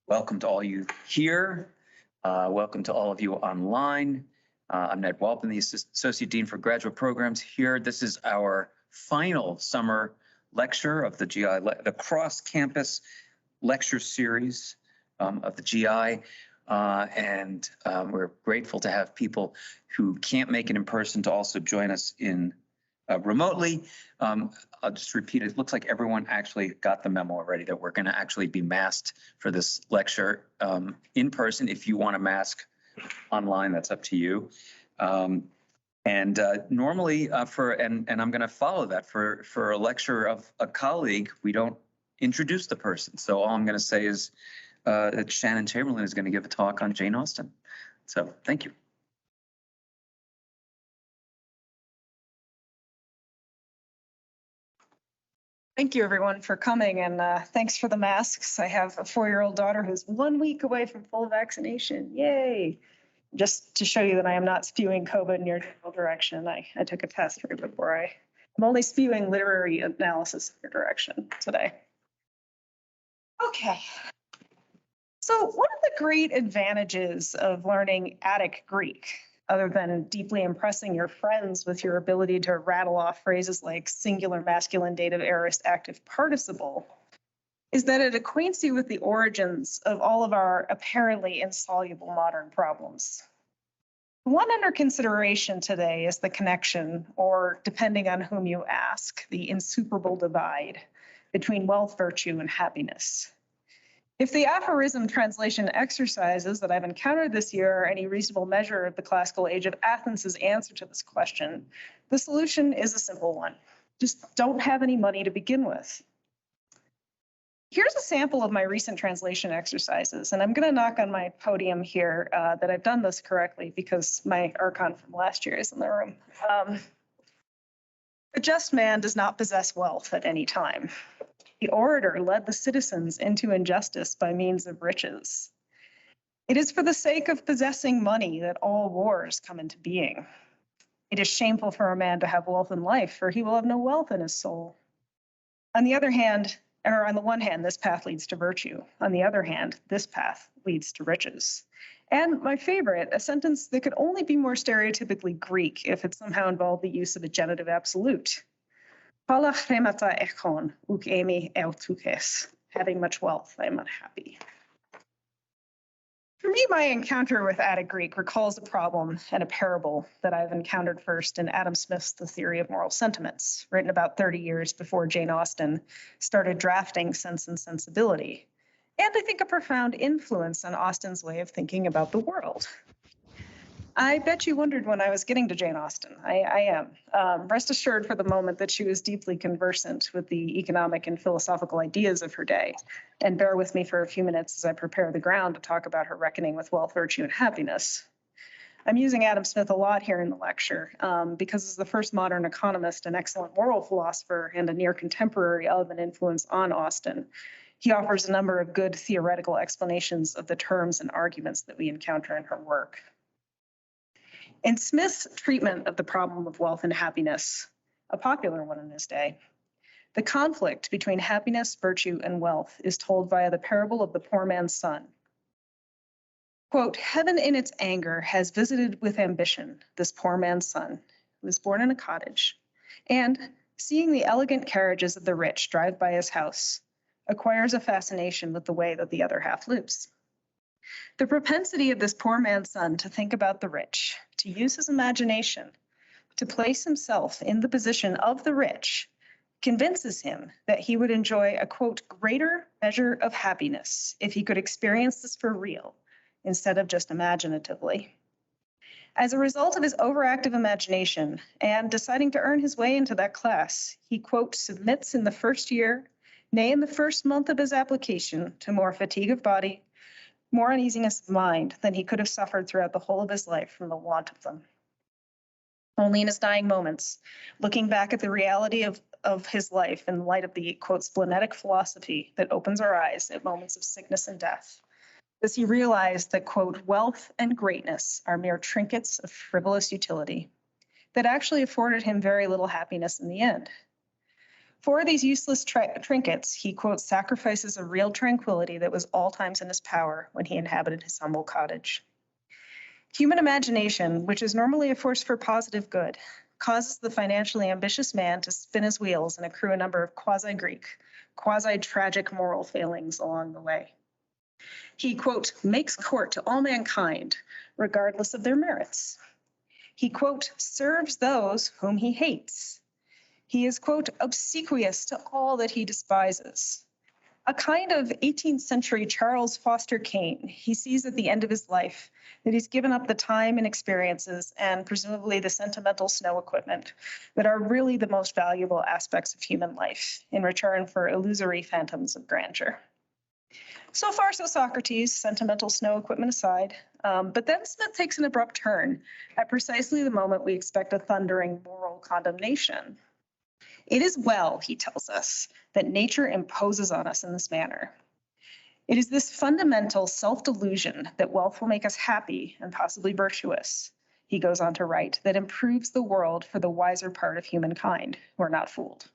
Welcome to all you here. Welcome to all of you online. I'm Ned Walpin, the Associate Dean for Graduate Programs here. This is our final summer lecture of the GI, the cross-campus lecture series of the GI. We're grateful to have people who can't make it in person to also join us in remotely. I'll just repeat, it looks like everyone actually got the memo already that we're going to actually be masked for this lecture in person. If you want to mask online, that's up to you. Normally and I'm going to follow that for a lecture of a colleague, we don't introduce the person. So all I'm going to say is that Shannon Chamberlain is going to give a talk on Jane Austen. So thank you. Thank you, everyone, for coming, and thanks for the masks. I have a 4-year-old daughter who's 1 week away from full vaccination. Yay! Just to show you that I am not spewing COVID in your general direction, I took a test right before I'm only spewing literary analysis in your direction today. Okay. So one of the great advantages of learning Attic Greek, other than deeply impressing your friends with your ability to rattle off phrases like singular, masculine, dative, aorist, active, participle, is that it acquaints you with the origins of all of our apparently insoluble modern problems. The one under consideration today is the connection, or depending on whom you ask, the insuperable divide between wealth, virtue, and happiness. If the aphorism translation exercises that I've encountered this year are any reasonable measure of the classical age of Athens' answer to this question, the solution is a simple one. Just don't have any money to begin with. Here's a sample of my recent translation exercises, and I'm going to knock on my podium here that I've done this correctly because my archon from last year is in the room. A just man does not possess wealth at any time. The orator led the citizens into injustice by means of riches. It is for the sake of possessing money that all wars come into being. It is shameful for a man to have wealth in life, for he will have no wealth in his soul. On the one hand, this path leads to virtue. On the other hand, this path leads to riches. And my favorite, a sentence that could only be more stereotypically Greek if it somehow involved the use of a genitive absolute. Having much wealth, I am unhappy. For me, my encounter with Attic Greek recalls a problem and a parable that I've encountered first in Adam Smith's The Theory of Moral Sentiments, written about 30 years before Jane Austen started drafting Sense and Sensibility, and I think a profound influence on Austen's way of thinking about the world. I bet you wondered when I was getting to Jane Austen. I am. Rest assured for the moment that she was deeply conversant with the economic and philosophical ideas of her day. And bear with me for a few minutes as I prepare the ground to talk about her reckoning with wealth, virtue, and happiness. I'm using Adam Smith a lot here in the lecture because as the first modern economist, an excellent moral philosopher, and a near contemporary of an influence on Austen, he offers a number of good theoretical explanations of the terms and arguments that we encounter in her work. In Smith's treatment of the problem of wealth and happiness, a popular one in his day, the conflict between happiness, virtue, and wealth is told via the parable of the poor man's son. Quote, heaven in its anger has visited with ambition this poor man's son, who was born in a cottage, and, seeing the elegant carriages of the rich drive by his house, acquires a fascination with the way that the other half lives. The propensity of this poor man's son to think about the rich, to use his imagination, to place himself in the position of the rich, convinces him that he would enjoy a, quote, greater measure of happiness if he could experience this for real instead of just imaginatively. As a result of his overactive imagination and deciding to earn his way into that class, he, quote, submits in the first year, nay, in the first month of his application, to more fatigue of body, more uneasiness of mind than he could have suffered throughout the whole of his life from the want of them. Only in his dying moments, looking back at the reality of his life in light of the, quote, splenetic philosophy that opens our eyes at moments of sickness and death, does he realize that, quote, wealth and greatness are mere trinkets of frivolous utility that actually afforded him very little happiness in the end. For these useless trinkets, he, quote, sacrifices a real tranquility that was all times in his power when he inhabited his humble cottage. Human imagination, which is normally a force for positive good, causes the financially ambitious man to spin his wheels and accrue a number of quasi-Greek, quasi-tragic moral failings along the way. He, quote, makes court to all mankind, regardless of their merits. He, quote, serves those whom he hates. He is, quote, obsequious to all that he despises. A kind of 18th century Charles Foster Kane, he sees at the end of his life that he's given up the time and experiences and presumably the sentimental snow equipment that are really the most valuable aspects of human life in return for illusory phantoms of grandeur. So far, so Socrates, sentimental snow equipment aside, but then Smith takes an abrupt turn at precisely the moment we expect a thundering moral condemnation. It is well, he tells us, that nature imposes on us in this manner. It is this fundamental self-delusion that wealth will make us happy and possibly virtuous, he goes on to write, that improves the world for the wiser part of humankind, who are not fooled.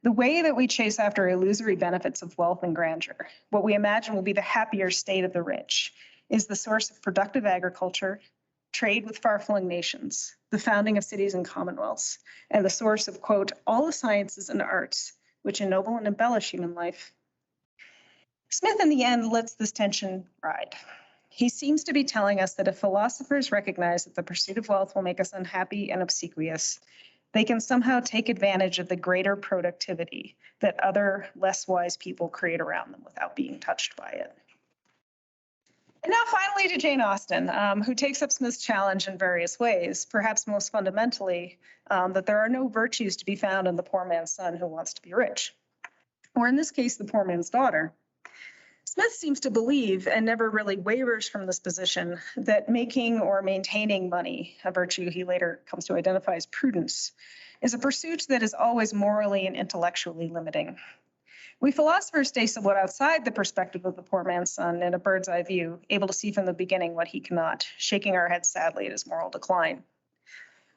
The way that we chase after illusory benefits of wealth and grandeur, what we imagine will be the happier state of the rich, is the source of productive agriculture, trade with far-flung nations, the founding of cities and commonwealths, and the source of, quote, all the sciences and arts which ennoble and embellish human life. Smith, in the end, lets this tension ride. He seems to be telling us that if philosophers recognize that the pursuit of wealth will make us unhappy and obsequious, they can somehow take advantage of the greater productivity that other, less wise people create around them without being touched by it. And now finally to Jane Austen, who takes up Smith's challenge in various ways, perhaps most fundamentally, that there are no virtues to be found in the poor man's son who wants to be rich, or in this case, the poor man's daughter. Smith seems to believe, and never really wavers from this position, that making or maintaining money, a virtue he later comes to identify as prudence, is a pursuit that is always morally and intellectually limiting. We philosophers stay somewhat outside the perspective of the poor man's son in a bird's eye view, able to see from the beginning what he cannot, shaking our heads sadly at his moral decline.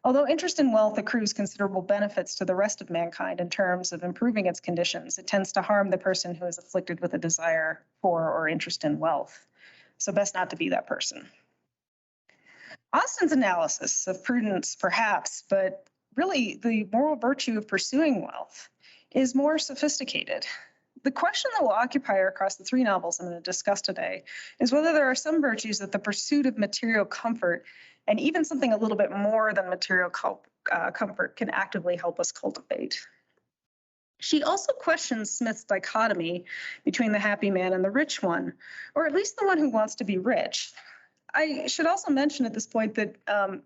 Although interest in wealth accrues considerable benefits to the rest of mankind in terms of improving its conditions, it tends to harm the person who is afflicted with a desire for or interest in wealth. So best not to be that person. Austen's analysis of prudence, perhaps, but really the moral virtue of pursuing wealth is more sophisticated. The question that will occupy her across the three novels I'm going to discuss today is whether there are some virtues that the pursuit of material comfort and even something a little bit more than material comfort can actively help us cultivate. She also questions Smith's dichotomy between the happy man and the rich one, or at least the one who wants to be rich. I should also mention at this point that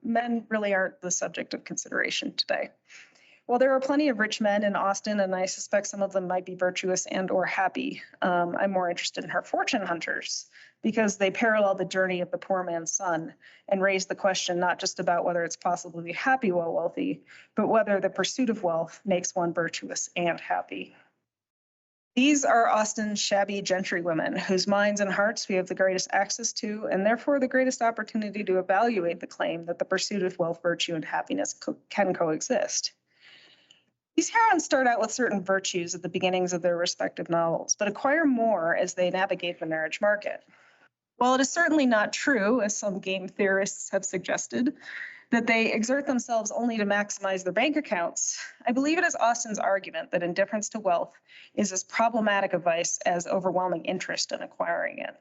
men really aren't the subject of consideration today. While there are plenty of rich men in Austen, and I suspect some of them might be virtuous and or happy, I'm more interested in her fortune hunters because they parallel the journey of the poor man's son and raise the question not just about whether it's possible to be happy while wealthy, but whether the pursuit of wealth makes one virtuous and happy. These are Austen's shabby gentry women whose minds and hearts we have the greatest access to and therefore the greatest opportunity to evaluate the claim that the pursuit of wealth, virtue, and happiness can coexist. These heroines start out with certain virtues at the beginnings of their respective novels, but acquire more as they navigate the marriage market. While it is certainly not true, as some game theorists have suggested, that they exert themselves only to maximize their bank accounts, I believe it is Austen's argument that indifference to wealth is as problematic a vice as overwhelming interest in acquiring it.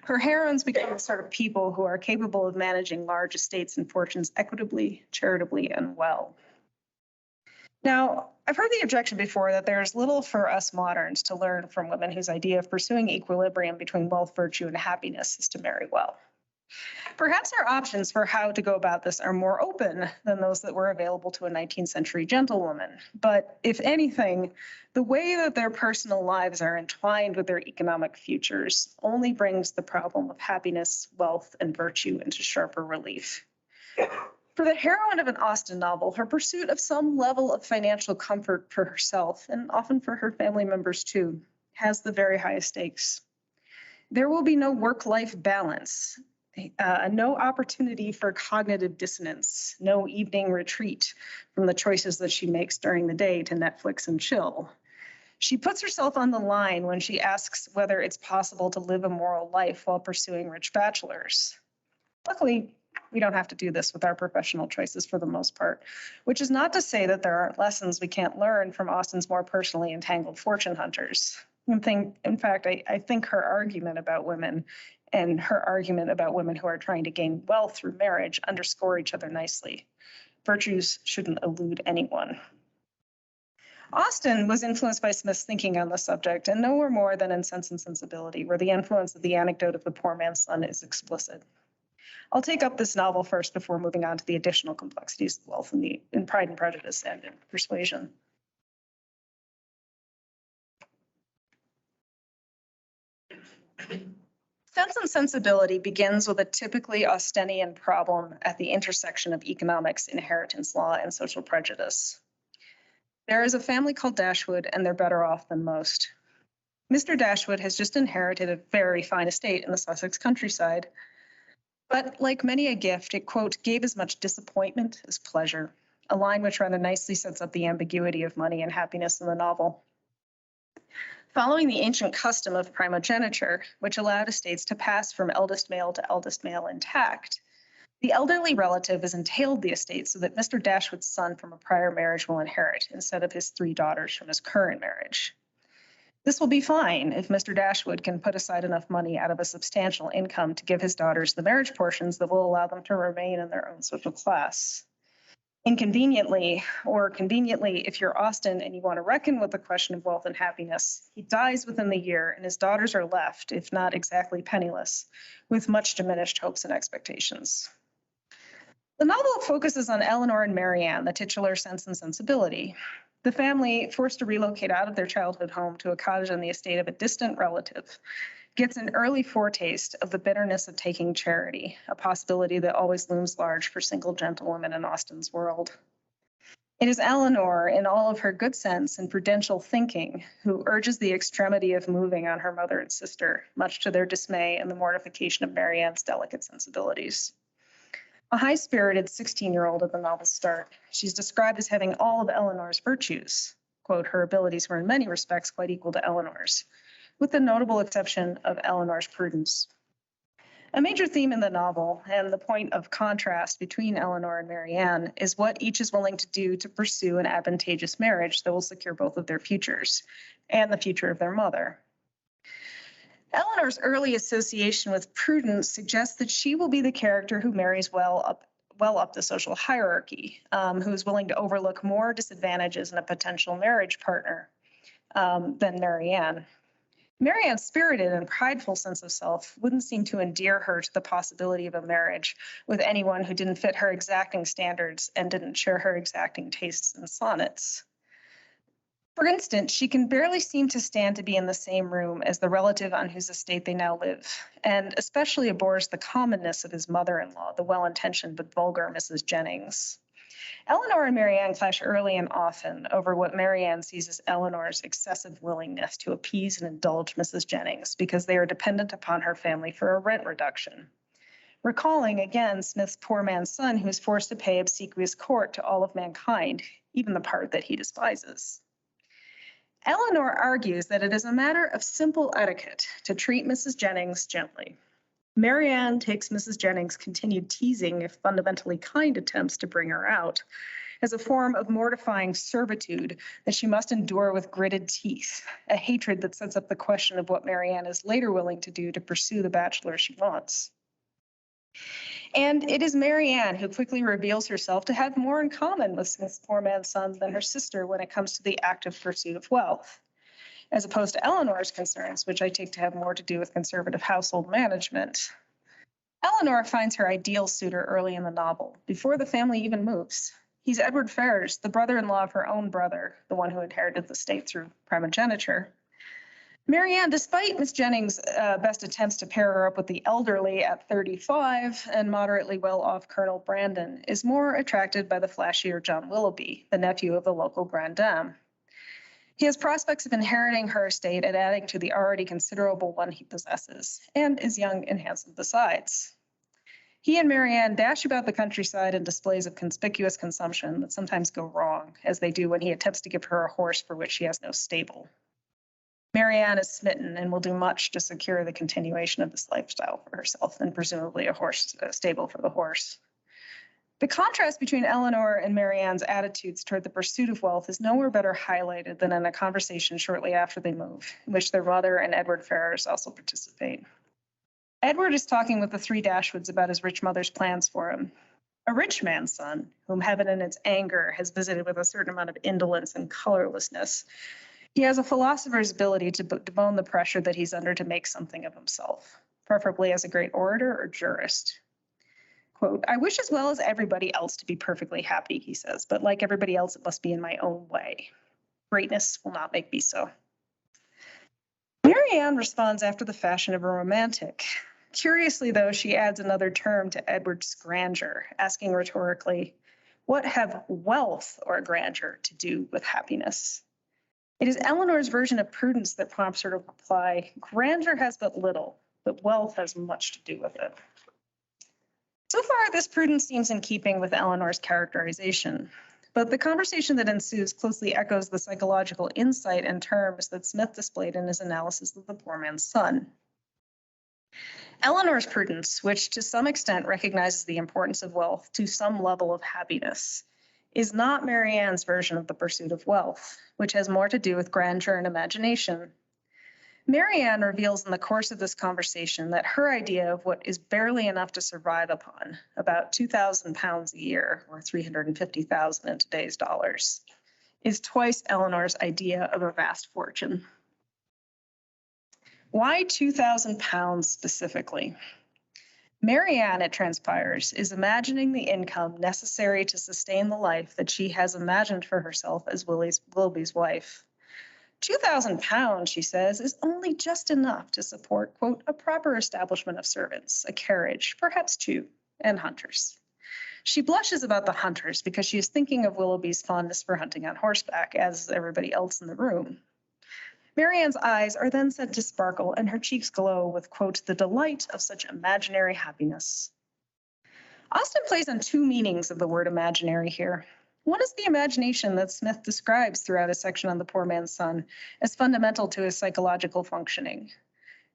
Her heroines become the sort of people who are capable of managing large estates and fortunes equitably, charitably, and well. Now, I've heard the objection before that there's little for us moderns to learn from women whose idea of pursuing equilibrium between wealth, virtue, and happiness is to marry well. Perhaps our options for how to go about this are more open than those that were available to a 19th century gentlewoman. But if anything, the way that their personal lives are entwined with their economic futures only brings the problem of happiness, wealth, and virtue into sharper relief. For the heroine of an Austen novel, her pursuit of some level of financial comfort for herself, and often for her family members too, has the very highest stakes. There will be no work-life balance. no opportunity for cognitive dissonance, no evening retreat from the choices that she makes during the day to Netflix and chill. She puts herself on the line when she asks whether it's possible to live a moral life while pursuing rich bachelors. Luckily, we don't have to do this with our professional choices for the most part, which is not to say that there aren't lessons we can't learn from Austen's more personally entangled fortune hunters. In fact, I think her argument about women and her argument about women who are trying to gain wealth through marriage underscore each other nicely. Virtues shouldn't elude anyone. Austen was influenced by Smith's thinking on the subject, and nowhere more than in Sense and Sensibility, where the influence of the anecdote of the poor man's son is explicit. I'll take up this novel first before moving on to the additional complexities of wealth in Pride and Prejudice and in Persuasion. Sense and Sensibility begins with a typically Austenian problem at the intersection of economics, inheritance law, and social prejudice. There is a family called Dashwood, and they're better off than most. Mr. Dashwood has just inherited a very fine estate in the Sussex countryside. But like many a gift, it, quote, gave as much disappointment as pleasure, a line which rather nicely sets up the ambiguity of money and happiness in the novel. Following the ancient custom of primogeniture, which allowed estates to pass from eldest male to eldest male intact, the elderly relative has entailed the estate so that Mr. Dashwood's son from a prior marriage will inherit, instead of his 3 daughters from his current marriage. This will be fine if Mr. Dashwood can put aside enough money out of a substantial income to give his daughters the marriage portions that will allow them to remain in their own social class. Inconveniently, or conveniently, if you're Austen and you want to reckon with the question of wealth and happiness, he dies within the year and his daughters are left, if not exactly penniless, with much diminished hopes and expectations. The novel focuses on Eleanor and Marianne, the titular Sense and Sensibility. The family, forced to relocate out of their childhood home to a cottage on the estate of a distant relative, gets an early foretaste of the bitterness of taking charity, a possibility that always looms large for single gentlewomen in Austen's world. It is Eleanor, in all of her good sense and prudential thinking, who urges the extremity of moving on her mother and sister, much to their dismay and the mortification of Marianne's delicate sensibilities. A high-spirited 16-year-old at the novel's start, she's described as having all of Eleanor's virtues. Quote, her abilities were in many respects quite equal to Eleanor's, with the notable exception of Eleanor's prudence. A major theme in the novel, and the point of contrast between Eleanor and Marianne, is what each is willing to do to pursue an advantageous marriage that will secure both of their futures, and the future of their mother. Eleanor's early association with prudence suggests that she will be the character who marries well up the social hierarchy, who is willing to overlook more disadvantages in a potential marriage partner than Marianne. Marianne's spirited and prideful sense of self wouldn't seem to endear her to the possibility of a marriage with anyone who didn't fit her exacting standards and didn't share her exacting tastes and sonnets. For instance, she can barely seem to stand to be in the same room as the relative on whose estate they now live, and especially abhors the commonness of his mother-in-law, the well-intentioned but vulgar Mrs. Jennings. Eleanor and Marianne clash early and often over what Marianne sees as Eleanor's excessive willingness to appease and indulge Mrs. Jennings because they are dependent upon her family for a rent reduction. Recalling, again, Smith's poor man's son who is forced to pay obsequious court to all of mankind, even the part that he despises. Eleanor argues that it is a matter of simple etiquette to treat Mrs. Jennings gently. Marianne takes Mrs. Jennings' continued teasing, if fundamentally kind attempts to bring her out, as a form of mortifying servitude that she must endure with gritted teeth, a hatred that sets up the question of what Marianne is later willing to do to pursue the bachelor she wants. And it is Marianne who quickly reveals herself to have more in common with Smith's poor man's son than her sister when it comes to the active pursuit of wealth, as opposed to Eleanor's concerns, which I take to have more to do with conservative household management. Eleanor finds her ideal suitor early in the novel, before the family even moves. He's Edward Ferrars, the brother-in-law of her own brother, the one who inherited the estate through primogeniture. Marianne, despite Miss Jennings' best attempts to pair her up with the elderly at 35 and moderately well-off Colonel Brandon, is more attracted by the flashier John Willoughby, the nephew of the local grande dame. He has prospects of inheriting her estate and adding to the already considerable one he possesses, and is young and handsome besides. He and Marianne dash about the countryside in displays of conspicuous consumption that sometimes go wrong, as they do when he attempts to give her a horse for which she has no stable. Marianne is smitten and will do much to secure the continuation of this lifestyle for herself and presumably a stable for the horse. The contrast between Eleanor and Marianne's attitudes toward the pursuit of wealth is nowhere better highlighted than in a conversation shortly after they move, in which their mother and Edward Ferrars also participate. Edward is talking with the three Dashwoods about his rich mother's plans for him. A rich man's son, whom heaven in its anger has visited with a certain amount of indolence and colorlessness. He has a philosopher's ability to bemoan the pressure that he's under to make something of himself, preferably as a great orator or jurist. Quote, I wish as well as everybody else to be perfectly happy, he says, but like everybody else, it must be in my own way. Greatness will not make me so. Marianne responds after the fashion of a romantic. Curiously, though, she adds another term to Edward's grandeur, asking rhetorically, what have wealth or grandeur to do with happiness? It is Eleanor's version of prudence that prompts her to reply, grandeur has but little, but wealth has much to do with it. So far, this prudence seems in keeping with Eleanor's characterization, but the conversation that ensues closely echoes the psychological insight and terms that Smith displayed in his analysis of the poor man's son. Eleanor's prudence, which to some extent recognizes the importance of wealth to some level of happiness, is not Marianne's version of the pursuit of wealth, which has more to do with grandeur and imagination. Marianne reveals in the course of this conversation that her idea of what is barely enough to survive upon, about £2,000 a year, or $350,000 in today's dollars, is twice Eleanor's idea of a vast fortune. Why £2,000 specifically? Marianne, it transpires, is imagining the income necessary to sustain the life that she has imagined for herself as Willoughby's wife. £2,000, she says, is only just enough to support, quote, a proper establishment of servants, a carriage, perhaps two, and hunters. She blushes about the hunters because she is thinking of Willoughby's fondness for hunting on horseback, as is everybody else in the room. Marianne's eyes are then said to sparkle and her cheeks glow with, quote, the delight of such imaginary happiness. Austen plays on two meanings of the word imaginary here. One is the imagination that Smith describes throughout his section on the poor man's son as fundamental to his psychological functioning.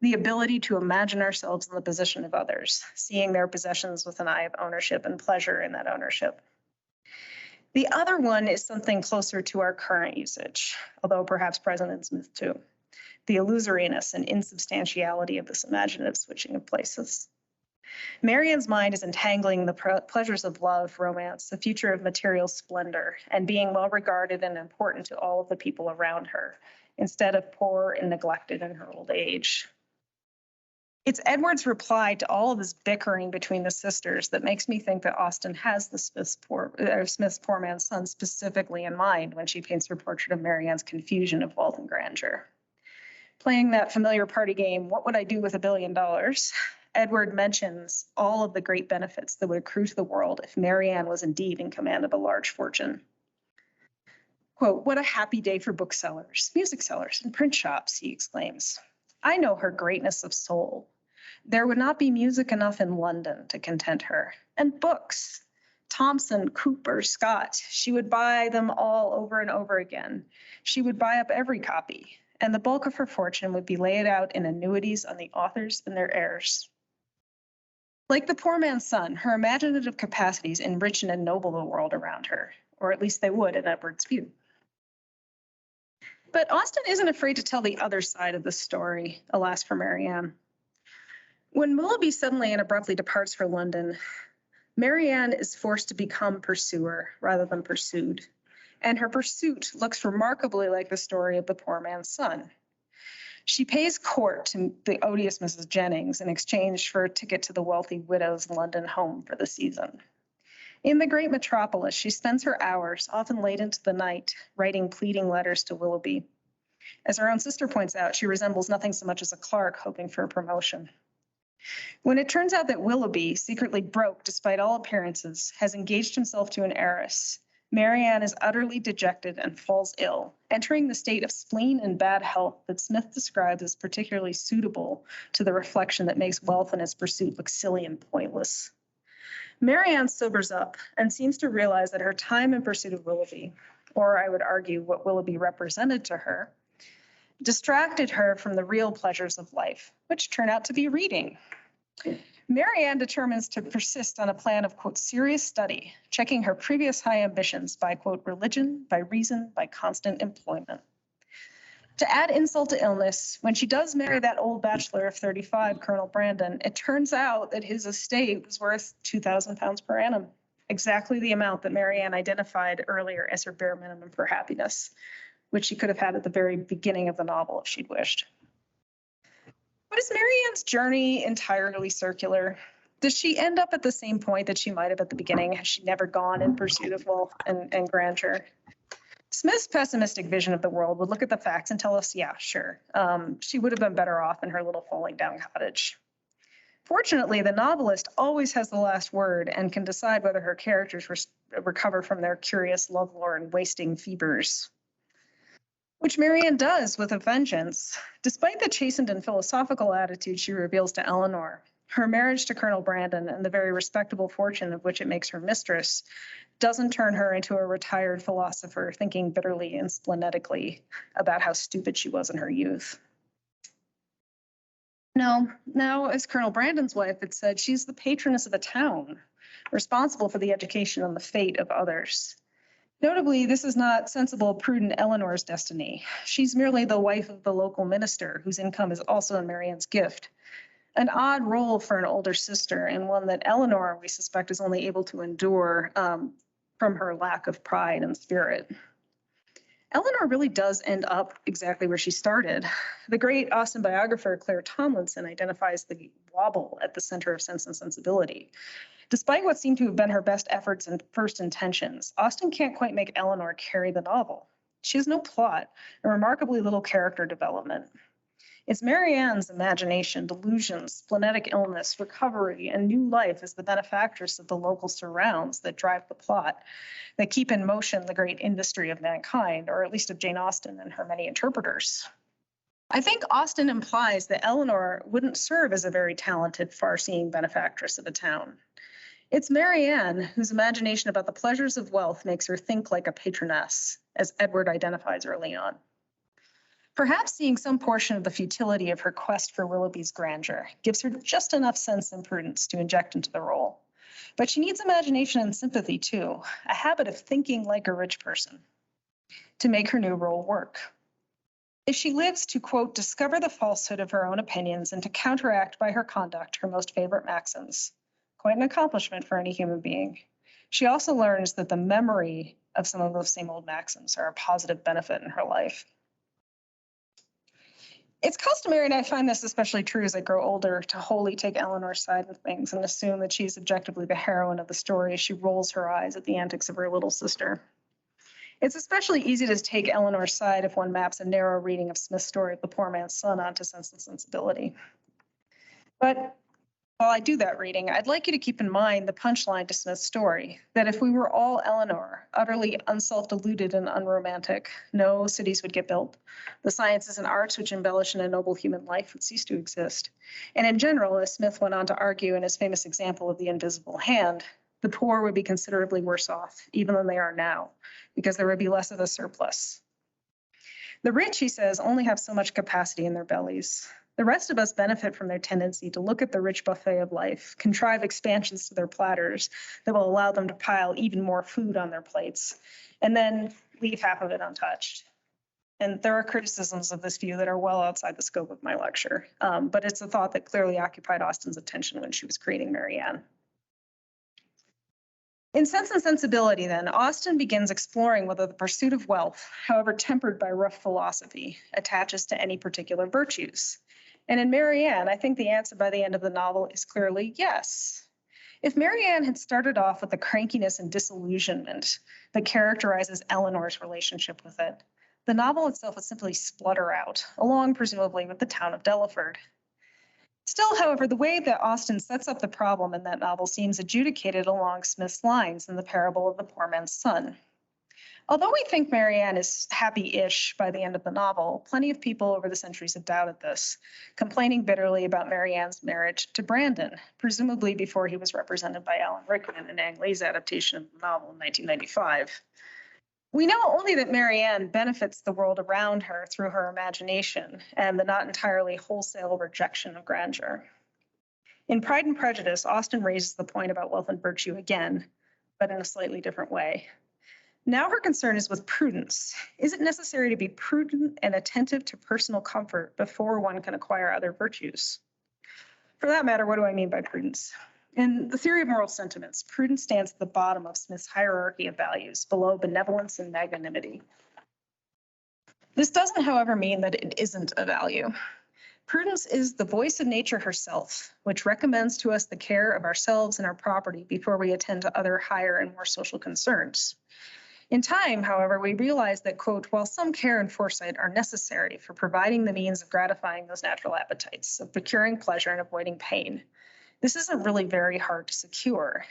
The ability to imagine ourselves in the position of others, seeing their possessions with an eye of ownership and pleasure in that ownership. The other one is something closer to our current usage, although perhaps present in Smith too. The illusoriness and insubstantiality of this imaginative switching of places. Marianne's mind is entangling the pleasures of love, romance, the future of material splendor, and being well regarded and important to all of the people around her, instead of poor and neglected in her old age. It's Edward's reply to all of this bickering between the sisters that makes me think that Austen has the Smith's poor man's son specifically in mind when she paints her portrait of Marianne's confusion of wealth and grandeur. Playing that familiar party game, what would I do with $1 billion? Edward mentions all of the great benefits that would accrue to the world if Marianne was indeed in command of a large fortune. Quote, what a happy day for booksellers, music sellers, and print shops, he exclaims. I know her greatness of soul. There would not be music enough in London to content her. And books, Thomson, Cooper, Scott, she would buy them all over and over again. She would buy up every copy, and the bulk of her fortune would be laid out in annuities on the authors and their heirs. Like the poor man's son, her imaginative capacities enrich and ennoble the world around her, or at least they would in Edward's view. But Austen isn't afraid to tell the other side of the story, alas for Marianne. When Willoughby suddenly and abruptly departs for London, Marianne is forced to become pursuer rather than pursued, and her pursuit looks remarkably like the story of the poor man's son. She pays court to the odious Mrs. Jennings in exchange for a ticket to the wealthy widow's London home for the season. In the great metropolis, she spends her hours, often late into the night, writing pleading letters to Willoughby. As her own sister points out, she resembles nothing so much as a clerk hoping for a promotion. When it turns out that Willoughby, secretly broke despite all appearances, has engaged himself to an heiress, Marianne is utterly dejected and falls ill, entering the state of spleen and bad health that Smith describes as particularly suitable to the reflection that makes wealth and its pursuit look silly and pointless. Marianne sobers up and seems to realize that her time in pursuit of Willoughby, or I would argue what Willoughby represented to her, distracted her from the real pleasures of life, which turn out to be reading. Marianne determines to persist on a plan of, quote, serious study, checking her previous high ambitions by, quote, religion, by reason, by constant employment. To add insult to illness, when she does marry that old bachelor of 35, Colonel Brandon, it turns out that his estate was worth £2,000 per annum, exactly the amount that Marianne identified earlier as her bare minimum for happiness, which she could have had at the very beginning of the novel if she'd wished. But is Marianne's journey entirely circular? Does she end up at the same point that she might have at the beginning? Has she never gone in pursuit of wealth and grandeur? Smith's pessimistic vision of the world would look at the facts and tell us, yeah, sure, she would have been better off in her little falling down cottage. Fortunately, the novelist always has the last word and can decide whether her characters recover from their curious, lovelorn, wasting fevers, which Marianne does with a vengeance. Despite the chastened and philosophical attitude she reveals to Eleanor, her marriage to Colonel Brandon and the very respectable fortune of which it makes her mistress doesn't turn her into a retired philosopher thinking bitterly and splenetically about how stupid she was in her youth. No, now as Colonel Brandon's wife had said, she's the patroness of a town, responsible for the education and the fate of others. Notably, this is not sensible, prudent Eleanor's destiny. She's merely the wife of the local minister, whose income is also in Marianne's gift. An odd role for an older sister, and one that Eleanor, we suspect, is only able to endure from her lack of pride and spirit. Eleanor really does end up exactly where she started. The great Austen biographer Claire Tomlinson identifies the wobble at the center of Sense and Sensibility. Despite what seem to have been her best efforts and first intentions, Austen can't quite make Eleanor carry the novel. She has no plot and remarkably little character development. It's Marianne's imagination, delusions, splenetic illness, recovery, and new life as the benefactress of the local surrounds that drive the plot, that keep in motion the great industry of mankind, or at least of Jane Austen and her many interpreters. I think Austen implies that Eleanor wouldn't serve as a very talented, far-seeing benefactress of a town. It's Marianne whose imagination about the pleasures of wealth makes her think like a patroness, as Edward identifies early on. Perhaps seeing some portion of the futility of her quest for Willoughby's grandeur gives her just enough sense and prudence to inject into the role. But she needs imagination and sympathy too, a habit of thinking like a rich person, to make her new role work. If she lives to, quote, discover the falsehood of her own opinions and to counteract by her conduct her most favorite maxims, quite an accomplishment for any human being. She also learns that the memory of some of those same old maxims are a positive benefit in her life. It's customary, and I find this especially true as I grow older, to wholly take Eleanor's side of things and assume that she's objectively the heroine of the story as she rolls her eyes at the antics of her little sister. It's especially easy to take Eleanor's side if one maps a narrow reading of Smith's story of the poor man's son onto Sense and Sensibility. But while I do that reading, I'd like you to keep in mind the punchline to Smith's story, that if we were all Eleanor, utterly unself-deluded and unromantic, no cities would get built. The sciences and arts which embellish an ennoble human life would cease to exist. And in general, as Smith went on to argue in his famous example of the invisible hand, the poor would be considerably worse off, even than they are now, because there would be less of a surplus. The rich, he says, only have so much capacity in their bellies. The rest of us benefit from their tendency to look at the rich buffet of life, contrive expansions to their platters that will allow them to pile even more food on their plates, and then leave half of it untouched. And there are criticisms of this view that are well outside the scope of my lecture, but it's a thought that clearly occupied Austen's attention when she was creating Marianne. In Sense and Sensibility, then, Austen begins exploring whether the pursuit of wealth, however tempered by rough philosophy, attaches to any particular virtues. And in Marianne, I think the answer by the end of the novel is clearly yes. If Marianne had started off with the crankiness and disillusionment that characterizes Eleanor's relationship with it, the novel itself would simply splutter out, along presumably with the town of Delaford. Still, however, the way that Austen sets up the problem in that novel seems adjudicated along Smith's lines in the parable of the poor man's son. Although we think Marianne is happy-ish by the end of the novel, plenty of people over the centuries have doubted this, complaining bitterly about Marianne's marriage to Brandon, presumably before he was represented by Alan Rickman in Ang Lee's adaptation of the novel in 1995. We know only that Marianne benefits the world around her through her imagination and the not entirely wholesale rejection of grandeur. In Pride and Prejudice, Austen raises the point about wealth and virtue again, but in a slightly different way. Now her concern is with prudence. Is it necessary to be prudent and attentive to personal comfort before one can acquire other virtues? For that matter, what do I mean by prudence? In the theory of moral sentiments, prudence stands at the bottom of Smith's hierarchy of values, below benevolence and magnanimity. This doesn't, however, mean that it isn't a value. Prudence is the voice of nature herself, which recommends to us the care of ourselves and our property before we attend to other higher and more social concerns. In time, however, we realize that, quote, while some care and foresight are necessary for providing the means of gratifying those natural appetites, of procuring pleasure and avoiding pain, this isn't really very hard to secure.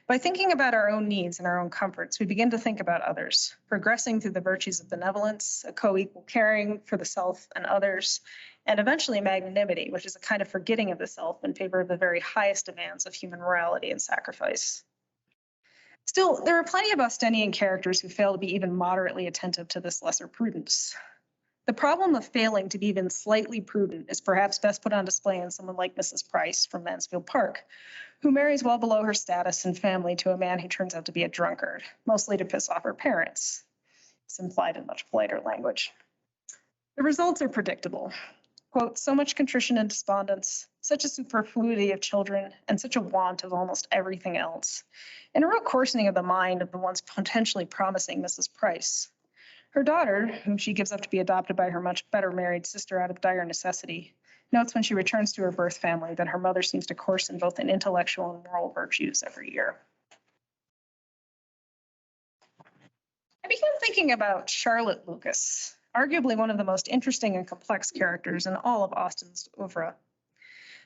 By thinking about our own needs and our own comforts, we begin to think about others, progressing through the virtues of benevolence, a co-equal caring for the self and others, and eventually magnanimity, which is a kind of forgetting of the self in favor of the very highest demands of human morality and sacrifice. Still, there are plenty of Austenian characters who fail to be even moderately attentive to this lesser prudence. The problem of failing to be even slightly prudent is perhaps best put on display in someone like Mrs. Price from Mansfield Park, who marries well below her status and family to a man who turns out to be a drunkard, mostly to piss off her parents. It's implied in much politer language. The results are predictable. Quote, so much contrition and despondence, such a superfluity of children, and such a want of almost everything else, and a real coarsening of the mind of the once potentially promising Mrs. Price. Her daughter, whom she gives up to be adopted by her much better married sister out of dire necessity, notes when she returns to her birth family that her mother seems to coarsen both in intellectual and moral virtues every year. I began thinking about Charlotte Lucas, arguably one of the most interesting and complex characters in all of Austen's oeuvre.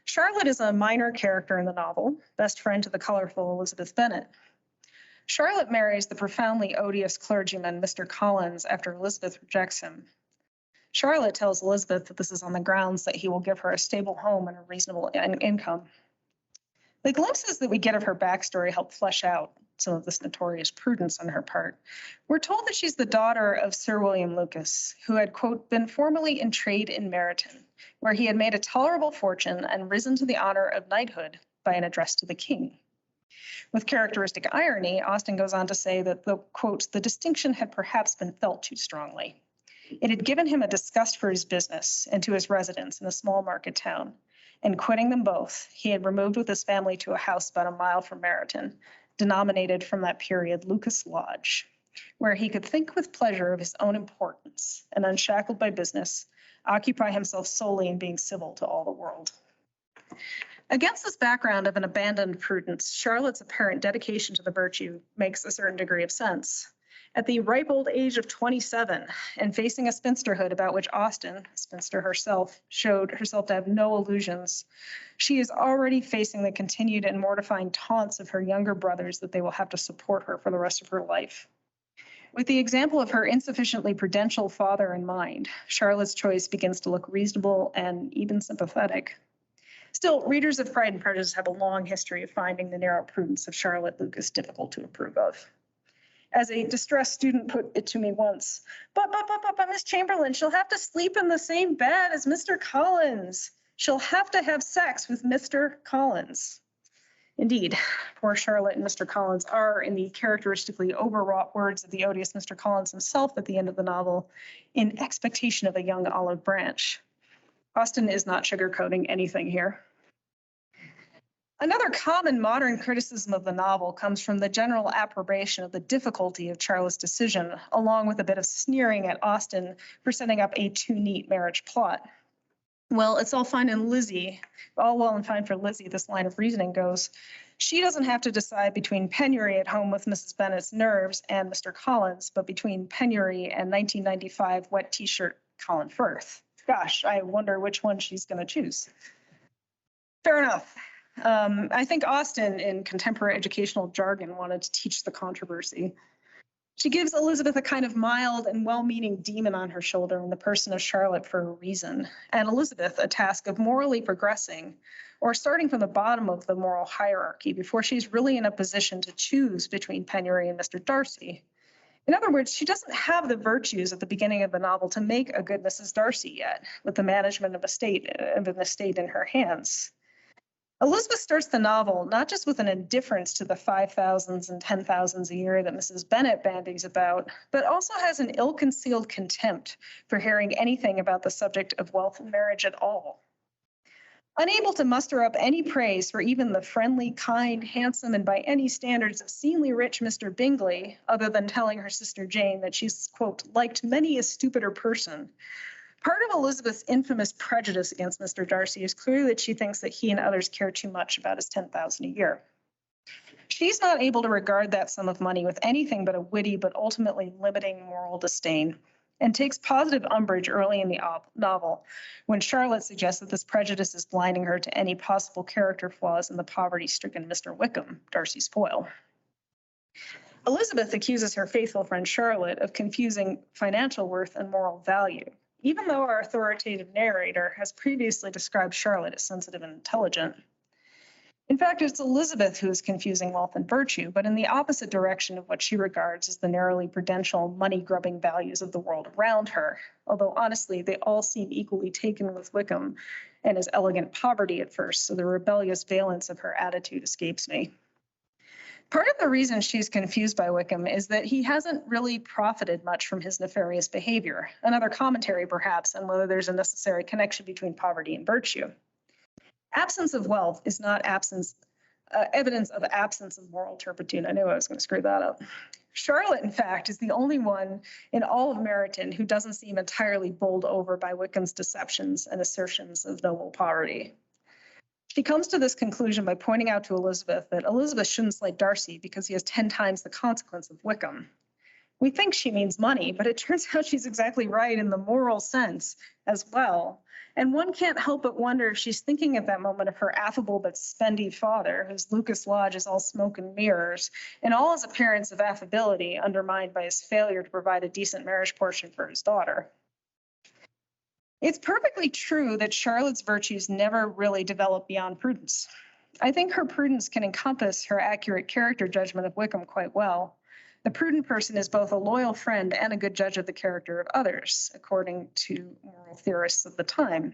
Charlotte is a minor character in the novel, best friend to the colorful Elizabeth Bennet. Charlotte marries the profoundly odious clergyman, Mr. Collins, after Elizabeth rejects him. Charlotte tells Elizabeth that this is on the grounds that he will give her a stable home and a reasonable income. The glimpses that we get of her backstory help flesh out some of this notorious prudence on her part. We're told that she's the daughter of Sir William Lucas, who had, quote, been formerly in trade in Meryton, where he had made a tolerable fortune and risen to the honor of knighthood by an address to the king. With characteristic irony, Austen goes on to say that the, quote, the distinction had perhaps been felt too strongly. It had given him a disgust for his business and to his residence in a small market town, and quitting them both, he had removed with his family to a house about a mile from Meryton, denominated from that period Lucas Lodge, where he could think with pleasure of his own importance and, unshackled by business, occupy himself solely in being civil to all the world. Against this background of an abandoned prudence, Charlotte's apparent dedication to the virtue makes a certain degree of sense. At the ripe old age of 27, and facing a spinsterhood about which Austen, spinster herself, showed herself to have no illusions, she is already facing the continued and mortifying taunts of her younger brothers that they will have to support her for the rest of her life. With the example of her insufficiently prudential father in mind, Charlotte's choice begins to look reasonable and even sympathetic. Still, readers of Pride and Prejudice have a long history of finding the narrow prudence of Charlotte Lucas difficult to approve of. As a distressed student put it to me once, but Miss Chamberlain, she'll have to sleep in the same bed as Mr. Collins. She'll have to have sex with Mr. Collins. Indeed, poor Charlotte and Mr. Collins are, in the characteristically overwrought words of the odious Mr. Collins himself at the end of the novel, in expectation of a young olive branch. Austen is not sugarcoating anything here. Another common modern criticism of the novel comes from the general approbation of the difficulty of Charlotte's decision, along with a bit of sneering at Austen for setting up a too neat marriage plot. Well, it's all fine and Lizzie, all well and fine for Lizzie, this line of reasoning goes. She doesn't have to decide between penury at home with Mrs. Bennet's nerves and Mr. Collins, but between penury and 1995 wet t-shirt Colin Firth. Gosh, I wonder which one she's going to choose. Fair enough. I think Austen, in contemporary educational jargon, wanted to teach the controversy. She gives Elizabeth a kind of mild and well-meaning demon on her shoulder in the person of Charlotte for a reason, and Elizabeth a task of morally progressing or starting from the bottom of the moral hierarchy before she's really in a position to choose between penury and Mr. Darcy. In other words, she doesn't have the virtues at the beginning of the novel to make a good Mrs. Darcy yet, with the management of an estate in her hands. Elizabeth starts the novel not just with an indifference to the 5,000s and 10,000s a year that Mrs. Bennet bandies about, but also has an ill-concealed contempt for hearing anything about the subject of wealth and marriage at all. Unable to muster up any praise for even the friendly, kind, handsome, and by any standards obscenely rich Mr. Bingley, other than telling her sister Jane that she's, quote, liked many a stupider person, part of Elizabeth's infamous prejudice against Mr. Darcy is clearly that she thinks that he and others care too much about his 10,000 a year. She's not able to regard that sum of money with anything but a witty but ultimately limiting moral disdain, and takes positive umbrage early in the novel when Charlotte suggests that this prejudice is blinding her to any possible character flaws in the poverty-stricken Mr. Wickham, Darcy's foil. Elizabeth accuses her faithful friend Charlotte of confusing financial worth and moral value, even though our authoritative narrator has previously described Charlotte as sensitive and intelligent. In fact, it's Elizabeth who is confusing wealth and virtue, but in the opposite direction of what she regards as the narrowly prudential, money-grubbing values of the world around her, although honestly, they all seem equally taken with Wickham and his elegant poverty at first, so the rebellious valence of her attitude escapes me. Part of the reason she's confused by Wickham is that he hasn't really profited much from his nefarious behavior, another commentary perhaps on whether there's a necessary connection between poverty and virtue. Absence of wealth is not evidence of absence of moral turpitude. I knew I was going to screw that up. Charlotte, in fact, is the only one in all of Meryton who doesn't seem entirely bowled over by Wickham's deceptions and assertions of noble poverty. She comes to this conclusion by pointing out to Elizabeth that Elizabeth shouldn't slight Darcy because he has 10 times the consequence of Wickham. We think she means money, but it turns out she's exactly right in the moral sense as well. And one can't help but wonder if she's thinking at that moment of her affable but spendy father, whose Lucas Lodge is all smoke and mirrors, and all his appearance of affability undermined by his failure to provide a decent marriage portion for his daughter. It's perfectly true that Charlotte's virtues never really develop beyond prudence. I think her prudence can encompass her accurate character judgment of Wickham quite well. The prudent person is both a loyal friend and a good judge of the character of others, according to moral theorists of the time.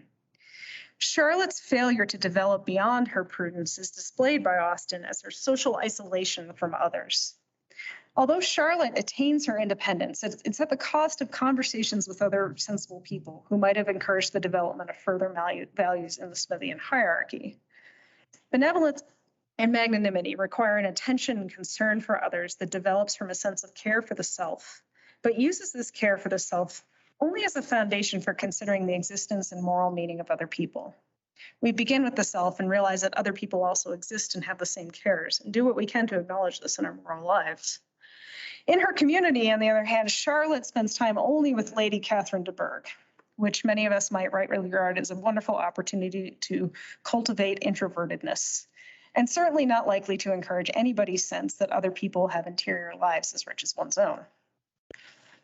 Charlotte's failure to develop beyond her prudence is displayed by Austen as her social isolation from others. Although Charlotte attains her independence, it's at the cost of conversations with other sensible people who might have encouraged the development of further values in the Smithian hierarchy. Benevolence and magnanimity require an attention and concern for others that develops from a sense of care for the self, but uses this care for the self only as a foundation for considering the existence and moral meaning of other people. We begin with the self and realize that other people also exist and have the same cares, and do what we can to acknowledge this in our moral lives. In her community, on the other hand, Charlotte spends time only with Lady Catherine de Bourgh, which many of us might rightly regard as a wonderful opportunity to cultivate introvertedness, and certainly not likely to encourage anybody's sense that other people have interior lives as rich as one's own.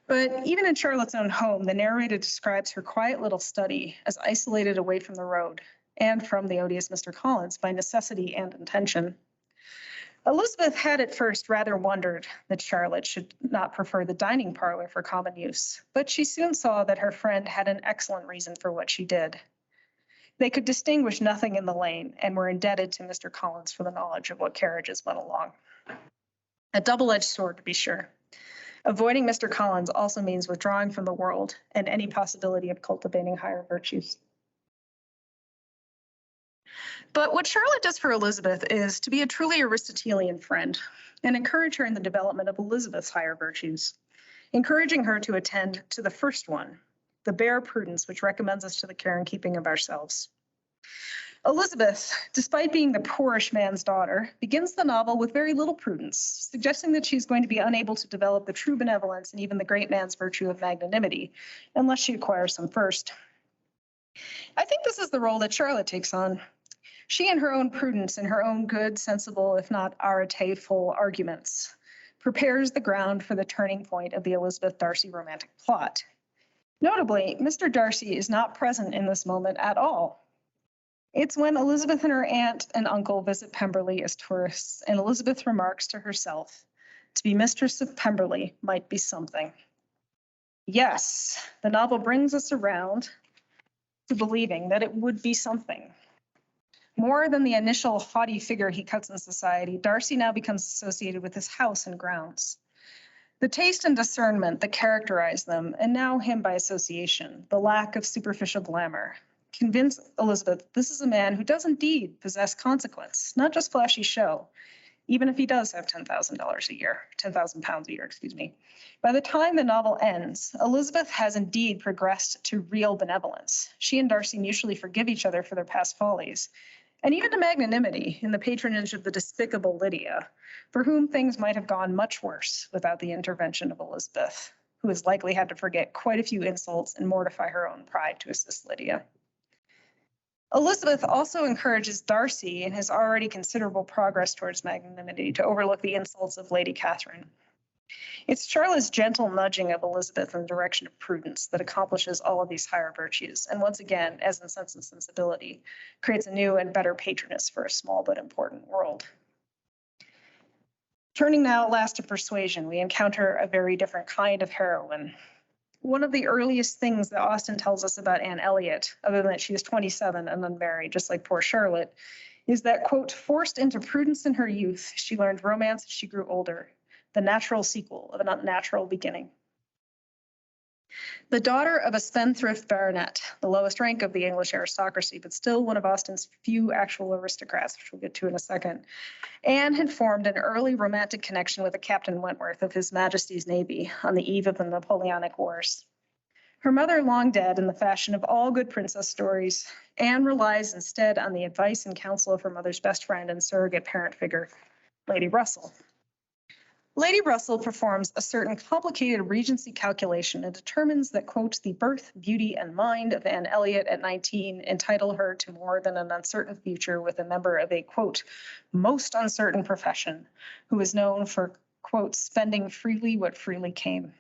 But even in Charlotte's own home, the narrator describes her quiet little study as isolated away from the road and from the odious Mr. Collins by necessity and intention. Elizabeth had at first rather wondered that Charlotte should not prefer the dining parlor for common use, but she soon saw that her friend had an excellent reason for what she did. They could distinguish nothing in the lane and were indebted to Mr. Collins for the knowledge of what carriages went along. A double-edged sword, to be sure. Avoiding Mr. Collins also means withdrawing from the world and any possibility of cultivating higher virtues. But what Charlotte does for Elizabeth is to be a truly Aristotelian friend and encourage her in the development of Elizabeth's higher virtues, encouraging her to attend to the first one, the bare prudence which recommends us to the care and keeping of ourselves. Elizabeth, despite being the poorish man's daughter, begins the novel with very little prudence, suggesting that she's going to be unable to develop the true benevolence and even the great man's virtue of magnanimity, unless she acquires some first. I think this is the role that Charlotte takes on. She and her own prudence and her own good, sensible, if not arete-full arguments prepares the ground for the turning point of the Elizabeth Darcy romantic plot. Notably, Mr. Darcy is not present in this moment at all. It's when Elizabeth and her aunt and uncle visit Pemberley as tourists, and Elizabeth remarks to herself, "To be mistress of Pemberley might be something." Yes, the novel brings us around to believing that it would be something. More than the initial haughty figure he cuts in society, Darcy now becomes associated with his house and grounds. The taste and discernment that characterize them, and now him by association, the lack of superficial glamour, convince Elizabeth this is a man who does indeed possess consequence, not just flashy show, even if he does have $10,000 a year, 10,000 pounds a year, excuse me. By the time the novel ends, Elizabeth has indeed progressed to real benevolence. She and Darcy mutually forgive each other for their past follies, and even to magnanimity in the patronage of the despicable Lydia, for whom things might have gone much worse without the intervention of Elizabeth, who has likely had to forget quite a few insults and mortify her own pride to assist Lydia. Elizabeth also encourages Darcy in his already considerable progress towards magnanimity to overlook the insults of Lady Catherine. It's Charlotte's gentle nudging of Elizabeth in the direction of prudence that accomplishes all of these higher virtues, and once again, as in Sense and Sensibility, creates a new and better patroness for a small but important world. Turning now at last to Persuasion, we encounter a very different kind of heroine. One of the earliest things that Austen tells us about Anne Elliot, other than that she was 27 and unmarried, just like poor Charlotte, is that, quote, "forced into prudence in her youth, she learned romance as she grew older, the natural sequel of an unnatural beginning." The daughter of a spendthrift baronet, the lowest rank of the English aristocracy, but still one of Austen's few actual aristocrats, which we'll get to in a second, Anne had formed an early romantic connection with a Captain Wentworth of His Majesty's Navy on the eve of the Napoleonic Wars. Her mother long dead in the fashion of all good princess stories, Anne relies instead on the advice and counsel of her mother's best friend and surrogate parent figure, Lady Russell. Lady Russell performs a certain complicated Regency calculation and determines that, quote, "the birth, beauty, and mind of Anne Elliot at 19 entitle her to more than an uncertain future with a member of a, quote, most uncertain profession, who is known for, quote, spending freely what freely came."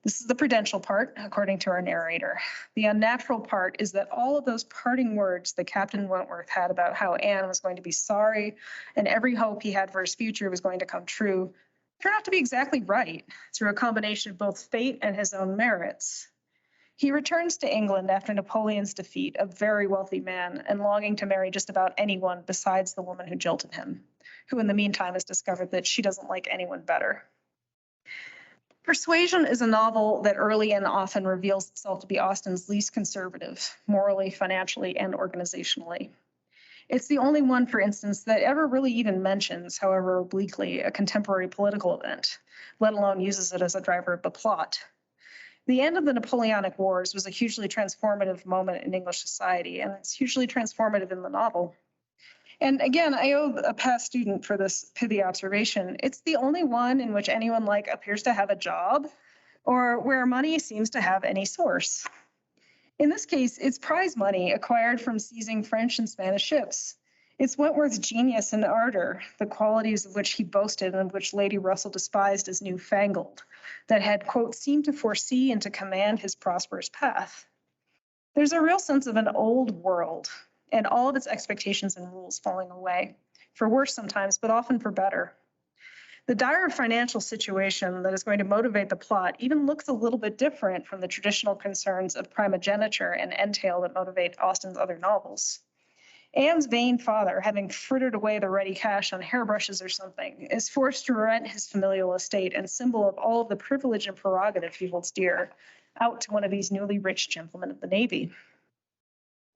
This is the prudential part, according to our narrator. The unnatural part is that all of those parting words that Captain Wentworth had about how Anne was going to be sorry and every hope he had for his future was going to come true turned out to be exactly right through a combination of both fate and his own merits. He returns to England after Napoleon's defeat, a very wealthy man and longing to marry just about anyone besides the woman who jilted him, who in the meantime has discovered that she doesn't like anyone better. Persuasion is a novel that early and often reveals itself to be Austen's least conservative, morally, financially, and organizationally. It's the only one, for instance, that ever really even mentions, however obliquely, a contemporary political event, let alone uses it as a driver of the plot. The end of the Napoleonic Wars was a hugely transformative moment in English society, and it's hugely transformative in the novel. And again, I owe a past student for this pithy observation. It's the only one in which anyone appears to have a job or where money seems to have any source. In this case, it's prize money acquired from seizing French and Spanish ships. It's Wentworth's genius and ardor, the qualities of which he boasted and which Lady Russell despised as newfangled, that had, quote, seemed to foresee and to command his prosperous path. There's a real sense of an old world and all of its expectations and rules falling away, for worse sometimes, but often for better. The dire financial situation that is going to motivate the plot even looks a little bit different from the traditional concerns of primogeniture and entail that motivate Austen's other novels. Anne's vain father, having frittered away the ready cash on hairbrushes or something, is forced to rent his familial estate and symbol of all of the privilege and prerogative he holds dear out to one of these newly rich gentlemen of the Navy.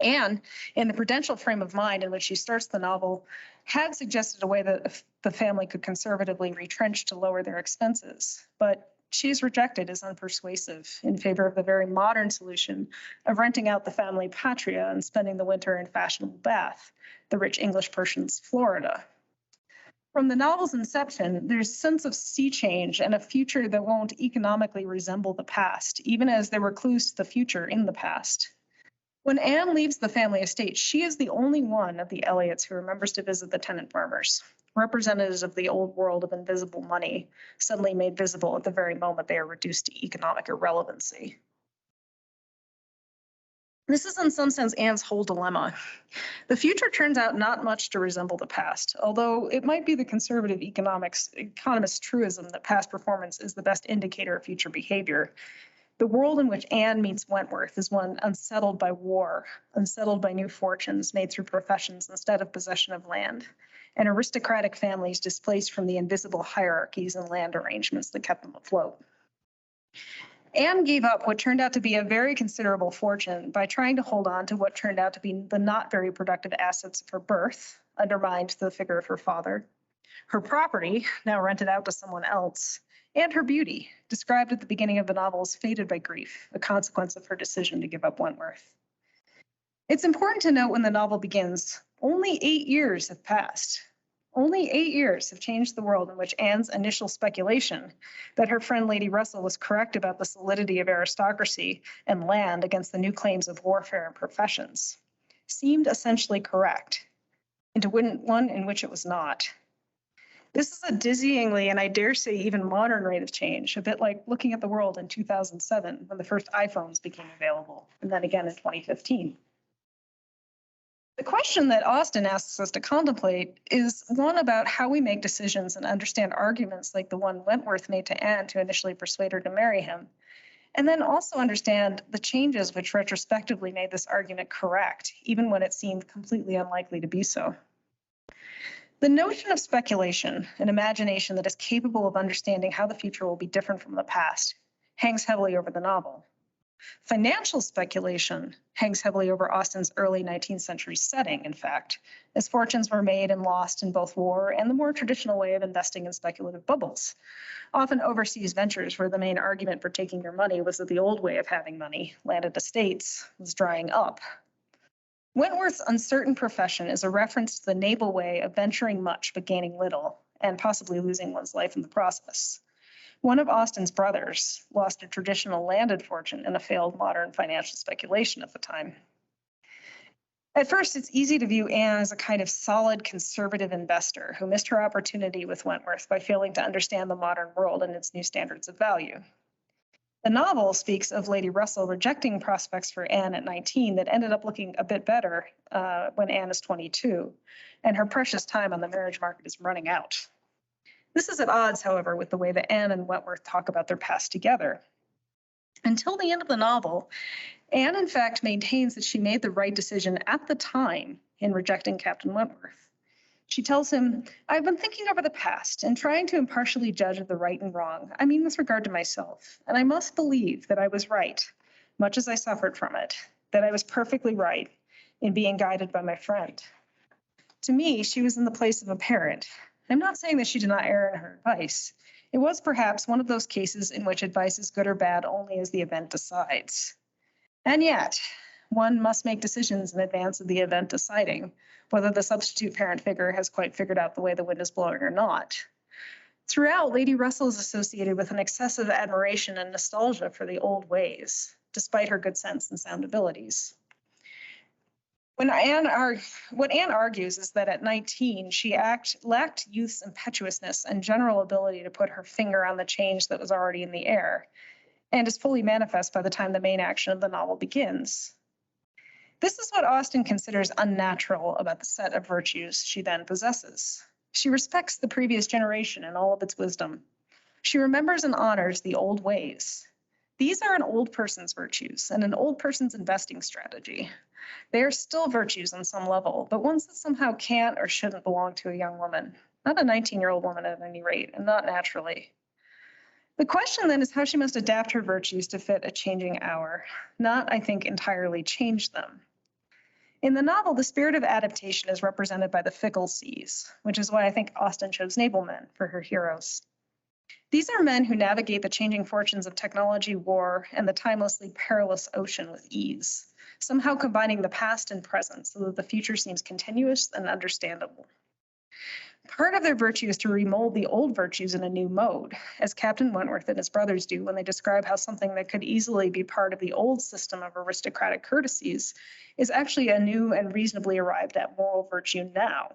Anne, in the prudential frame of mind in which she starts the novel, had suggested a way that the family could conservatively retrench to lower their expenses, but she is rejected as unpersuasive in favor of the very modern solution of renting out the family patria and spending the winter in fashionable Bath, the rich English person's Florida. From the novel's inception, there's a sense of sea change and a future that won't economically resemble the past, even as there were clues to the future in the past. When Anne leaves the family estate, she is the only one of the Elliots who remembers to visit the tenant farmers. representatives of the old world of invisible money, suddenly made visible at the very moment they are reduced to economic irrelevancy. This is in some sense Anne's whole dilemma. The future turns out not much to resemble the past, although it might be the conservative economist's truism that past performance is the best indicator of future behavior. The world in which Anne meets Wentworth is one unsettled by war, unsettled by new fortunes made through professions instead of possession of land, and aristocratic families displaced from the invisible hierarchies and land arrangements that kept them afloat. Anne gave up what turned out to be a very considerable fortune by trying to hold on to what turned out to be the not very productive assets of her birth, undermined the figure of her father, her property, now rented out to someone else, and her beauty, described at the beginning of the novel as faded by grief, a consequence of her decision to give up Wentworth. It's important to note when the novel begins, only 8 years have passed. Only 8 years have changed the world in which Anne's initial speculation that her friend Lady Russell was correct about the solidity of aristocracy and land against the new claims of warfare and professions seemed essentially correct, into one in which it was not. This is a dizzyingly, and I dare say even modern rate of change, a bit like looking at the world in 2007 when the first iPhones became available, and then again in 2015. The question that Austen asks us to contemplate is one about how we make decisions and understand arguments like the one Wentworth made to Anne to initially persuade her to marry him, and then also understand the changes which retrospectively made this argument correct, even when it seemed completely unlikely to be so. The notion of speculation, an imagination that is capable of understanding how the future will be different from the past, hangs heavily over the novel. Financial speculation hangs heavily over Austen's early 19th century setting, in fact, as fortunes were made and lost in both war and the more traditional way of investing in speculative bubbles, often overseas ventures where the main argument for taking your money was that the old way of having money, landed estates, was drying up. Wentworth's uncertain profession is a reference to the naval way of venturing much but gaining little, and possibly losing one's life in the process. One of Austen's brothers lost a traditional landed fortune in a failed modern financial speculation at the time. At first, it's easy to view Anne as a kind of solid conservative investor who missed her opportunity with Wentworth by failing to understand the modern world and its new standards of value. The novel speaks of Lady Russell rejecting prospects for Anne at 19 that ended up looking a bit better when Anne is 22, and her precious time on the marriage market is running out. This is at odds, however, with the way that Anne and Wentworth talk about their past together. Until the end of the novel, Anne, in fact, maintains that she made the right decision at the time in rejecting Captain Wentworth. She tells him, "I've been thinking over the past and trying to impartially judge of the right and wrong. I mean with regard to myself, and I must believe that I was right, much as I suffered from it, that I was perfectly right in being guided by my friend. To me, she was in the place of a parent. I'm not saying that she did not err in her advice. It was perhaps one of those cases in which advice is good or bad only as the event decides. And yet, one must make decisions in advance of the event deciding whether the substitute parent figure has quite figured out the way the wind is blowing or not. Throughout, Lady Russell is associated with an excessive admiration and nostalgia for the old ways, despite her good sense and sound abilities. What Anne argues is that at 19, she lacked youth's impetuousness and general ability to put her finger on the change that was already in the air, and is fully manifest by the time the main action of the novel begins. This is what Austen considers unnatural about the set of virtues she then possesses. She respects the previous generation and all of its wisdom. She remembers and honors the old ways. These are an old person's virtues and an old person's investing strategy. They are still virtues on some level, but ones that somehow can't or shouldn't belong to a young woman, not a 19-year-old woman at any rate, and not naturally. The question then is how she must adapt her virtues to fit a changing hour, not, I think, entirely change them. In the novel, the spirit of adaptation is represented by the fickle seas, which is why I think Austen chose noblemen for her heroes. These are men who navigate the changing fortunes of technology, war, and the timelessly perilous ocean with ease, somehow combining the past and present so that the future seems continuous and understandable. Part of their virtue is to remold the old virtues in a new mode, as Captain Wentworth and his brothers do when they describe how something that could easily be part of the old system of aristocratic courtesies is actually a new and reasonably arrived at moral virtue now.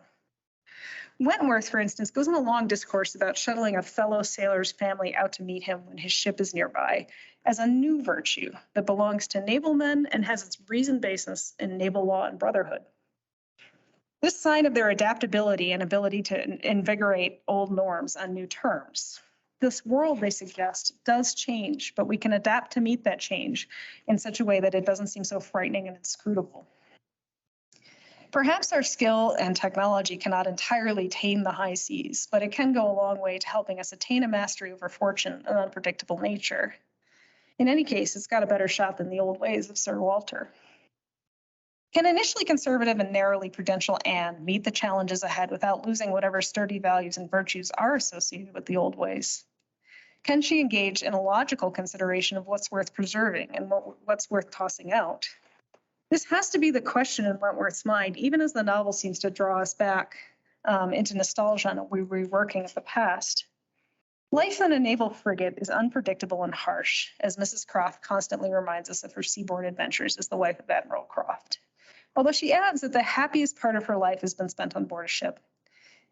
Wentworth, for instance, goes on a long discourse about shuttling a fellow sailor's family out to meet him when his ship is nearby as a new virtue that belongs to naval men and has its reasoned basis in naval law and brotherhood. This sign of their adaptability and ability to invigorate old norms on new terms. This world, they suggest, does change, but we can adapt to meet that change in such a way that it doesn't seem so frightening and inscrutable. Perhaps our skill and technology cannot entirely tame the high seas, but it can go a long way to helping us attain a mastery over fortune and unpredictable nature. In any case, it's got a better shot than the old ways of Sir Walter. Can initially conservative and narrowly prudential Anne meet the challenges ahead without losing whatever sturdy values and virtues are associated with the old ways? Can she engage in a logical consideration of what's worth preserving and what's worth tossing out? This has to be the question in Wentworth's mind, even as the novel seems to draw us back into nostalgia and a reworking of the past. Life on a naval frigate is unpredictable and harsh, as Mrs. Croft constantly reminds us of her seaboard adventures as the wife of Admiral Croft. Although she adds that the happiest part of her life has been spent on board a ship.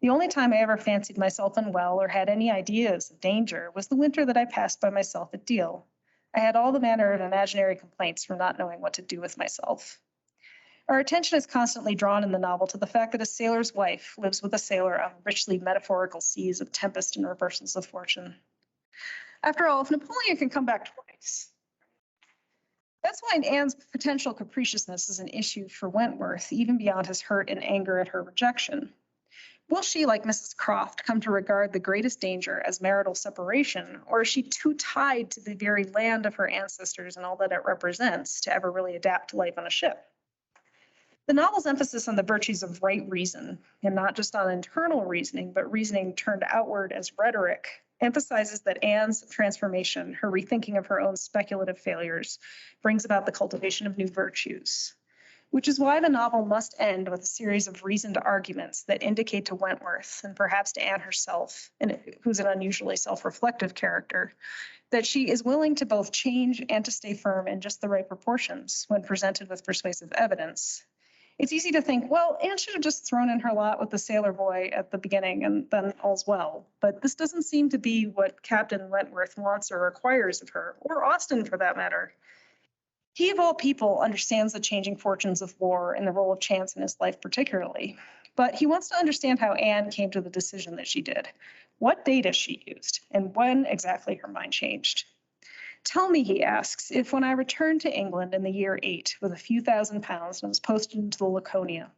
The only time I ever fancied myself unwell or had any ideas of danger was the winter that I passed by myself at Deal. I had all the manner of imaginary complaints from not knowing what to do with myself. Our attention is constantly drawn in the novel to the fact that a sailor's wife lives with a sailor on richly metaphorical seas of tempest and reversals of fortune. After all, if Napoleon can come back twice, that's why Anne's potential capriciousness is an issue for Wentworth, even beyond his hurt and anger at her rejection. Will she, like Mrs. Croft, come to regard the greatest danger as marital separation, or is she too tied to the very land of her ancestors and all that it represents to ever really adapt to life on a ship? The novel's emphasis on the virtues of right reason, and not just on internal reasoning, but reasoning turned outward as rhetoric, emphasizes that Anne's transformation, her rethinking of her own speculative failures, brings about the cultivation of new virtues, which is why the novel must end with a series of reasoned arguments that indicate to Wentworth, and perhaps to Anne herself, who's an unusually self-reflective character, that she is willing to both change and to stay firm in just the right proportions when presented with persuasive evidence. It's easy to think, well, Anne should have just thrown in her lot with the sailor boy at the beginning and then all's well. But this doesn't seem to be what Captain Wentworth wants or requires of her, or Austen for that matter. He, of all people, understands the changing fortunes of war and the role of chance in his life particularly. But he wants to understand how Anne came to the decision that she did, what data she used, and when exactly her mind changed. Tell me, he asks, if when I returned to England in the year 8 with a few £1,000s and was posted into the Laconia,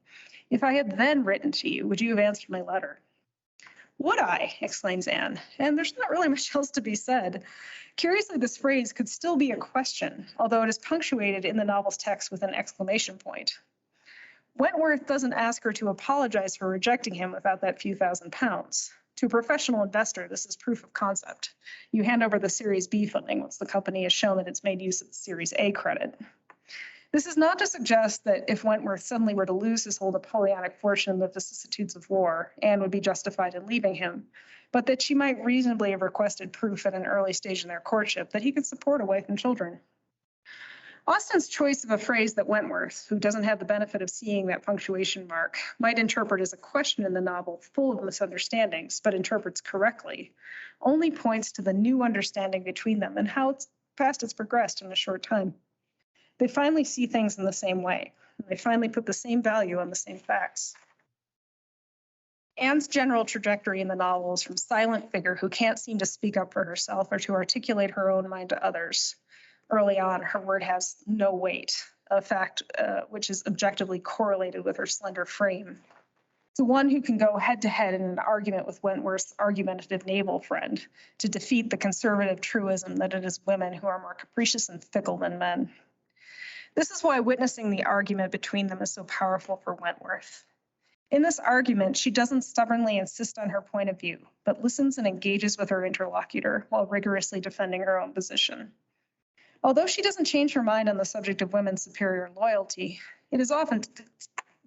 if I had then written to you, would you have answered my letter? Would I? Exclaims Anne, and there's not really much else to be said. Curiously, this phrase could still be a question, although it is punctuated in the novel's text with an exclamation point. Wentworth doesn't ask her to apologize for rejecting him without that few £1,000s. To a professional investor, this is proof of concept. You hand over the Series B funding once the company has shown that it's made use of the Series A credit. This is not to suggest that if Wentworth suddenly were to lose his whole Napoleonic fortune in the vicissitudes of war, Anne would be justified in leaving him, but that she might reasonably have requested proof at an early stage in their courtship that he could support a wife and children. Austen's choice of a phrase that Wentworth, who doesn't have the benefit of seeing that punctuation mark, might interpret as a question in the novel full of misunderstandings, but interprets correctly, only points to the new understanding between them and how fast it's progressed in a short time. They finally see things in the same way. They finally put the same value on the same facts. Anne's general trajectory in the novel is from silent figure who can't seem to speak up for herself or to articulate her own mind to others. Early on, her word has no weight, a fact which is objectively correlated with her slender frame. To one who can go head-to-head in an argument with Wentworth's argumentative naval friend to defeat the conservative truism that it is women who are more capricious and fickle than men. This is why witnessing the argument between them is so powerful for Wentworth. In this argument, she doesn't stubbornly insist on her point of view, but listens and engages with her interlocutor while rigorously defending her own position. Although she doesn't change her mind on the subject of women's superior loyalty, it is often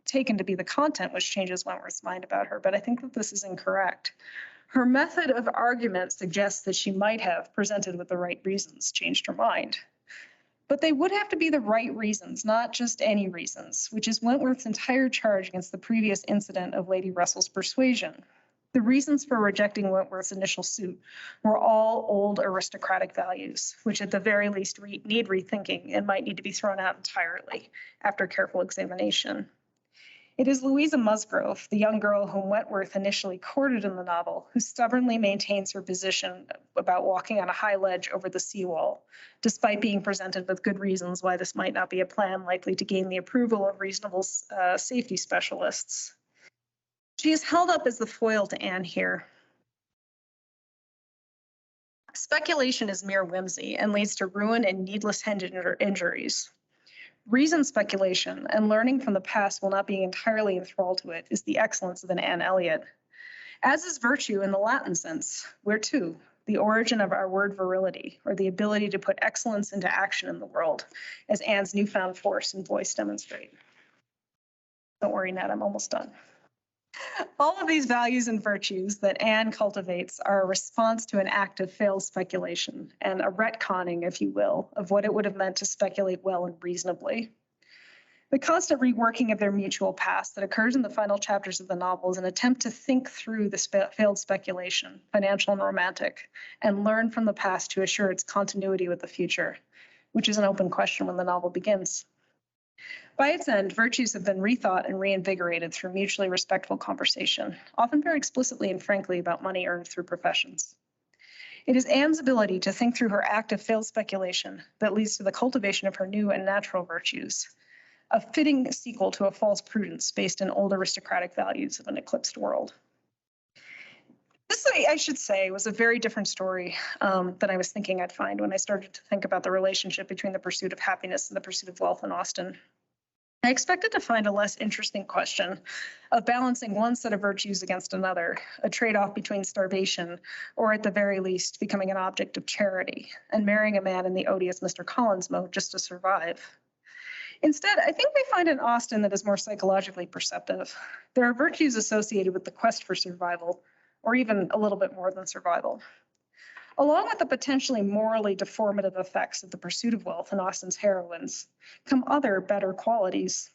taken to be the content which changes Wentworth's mind about her, but I think that this is incorrect. Her method of argument suggests that she might have, presented with the right reasons, changed her mind. But they would have to be the right reasons, not just any reasons, which is Wentworth's entire charge against the previous incident of Lady Russell's Persuasion. The reasons for rejecting Wentworth's initial suit were all old aristocratic values, which at the very least need rethinking and might need to be thrown out entirely after careful examination. It is Louisa Musgrove, the young girl whom Wentworth initially courted in the novel, who stubbornly maintains her position about walking on a high ledge over the seawall, despite being presented with good reasons why this might not be a plan likely to gain the approval of reasonable safety specialists. She is held up as the foil to Anne here. Speculation is mere whimsy and leads to ruin and needless injuries. Reasoned speculation and learning from the past while not being entirely enthralled to it is the excellence of an Anne Elliot. As is virtue in the Latin sense, where too, the origin of our word virility, or the ability to put excellence into action in the world, as Anne's newfound force and voice demonstrate. Don't worry, Ned, I'm almost done. All of these values and virtues that Anne cultivates are a response to an act of failed speculation and a retconning, if you will, of what it would have meant to speculate well and reasonably. The constant reworking of their mutual past that occurs in the final chapters of the novel is an attempt to think through the failed speculation, financial and romantic, and learn from the past to assure its continuity with the future, which is an open question when the novel begins. By its end, virtues have been rethought and reinvigorated through mutually respectful conversation, often very explicitly and frankly about money earned through professions. It is Anne's ability to think through her act of failed speculation that leads to the cultivation of her new and natural virtues, a fitting sequel to a false prudence based in old aristocratic values of an eclipsed world. This, I should say, was a very different story than I was thinking I'd find when I started to think about the relationship between the pursuit of happiness and the pursuit of wealth in Austen. I expected to find a less interesting question of balancing one set of virtues against another, a trade-off between starvation or at the very least becoming an object of charity and marrying a man in the odious Mr. Collins mode just to survive. Instead, I think we find an Austen that is more psychologically perceptive. There are virtues associated with the quest for survival, or even a little bit more than survival. Along with the potentially morally deformative effects of the pursuit of wealth in Austen's heroines, come other better qualities.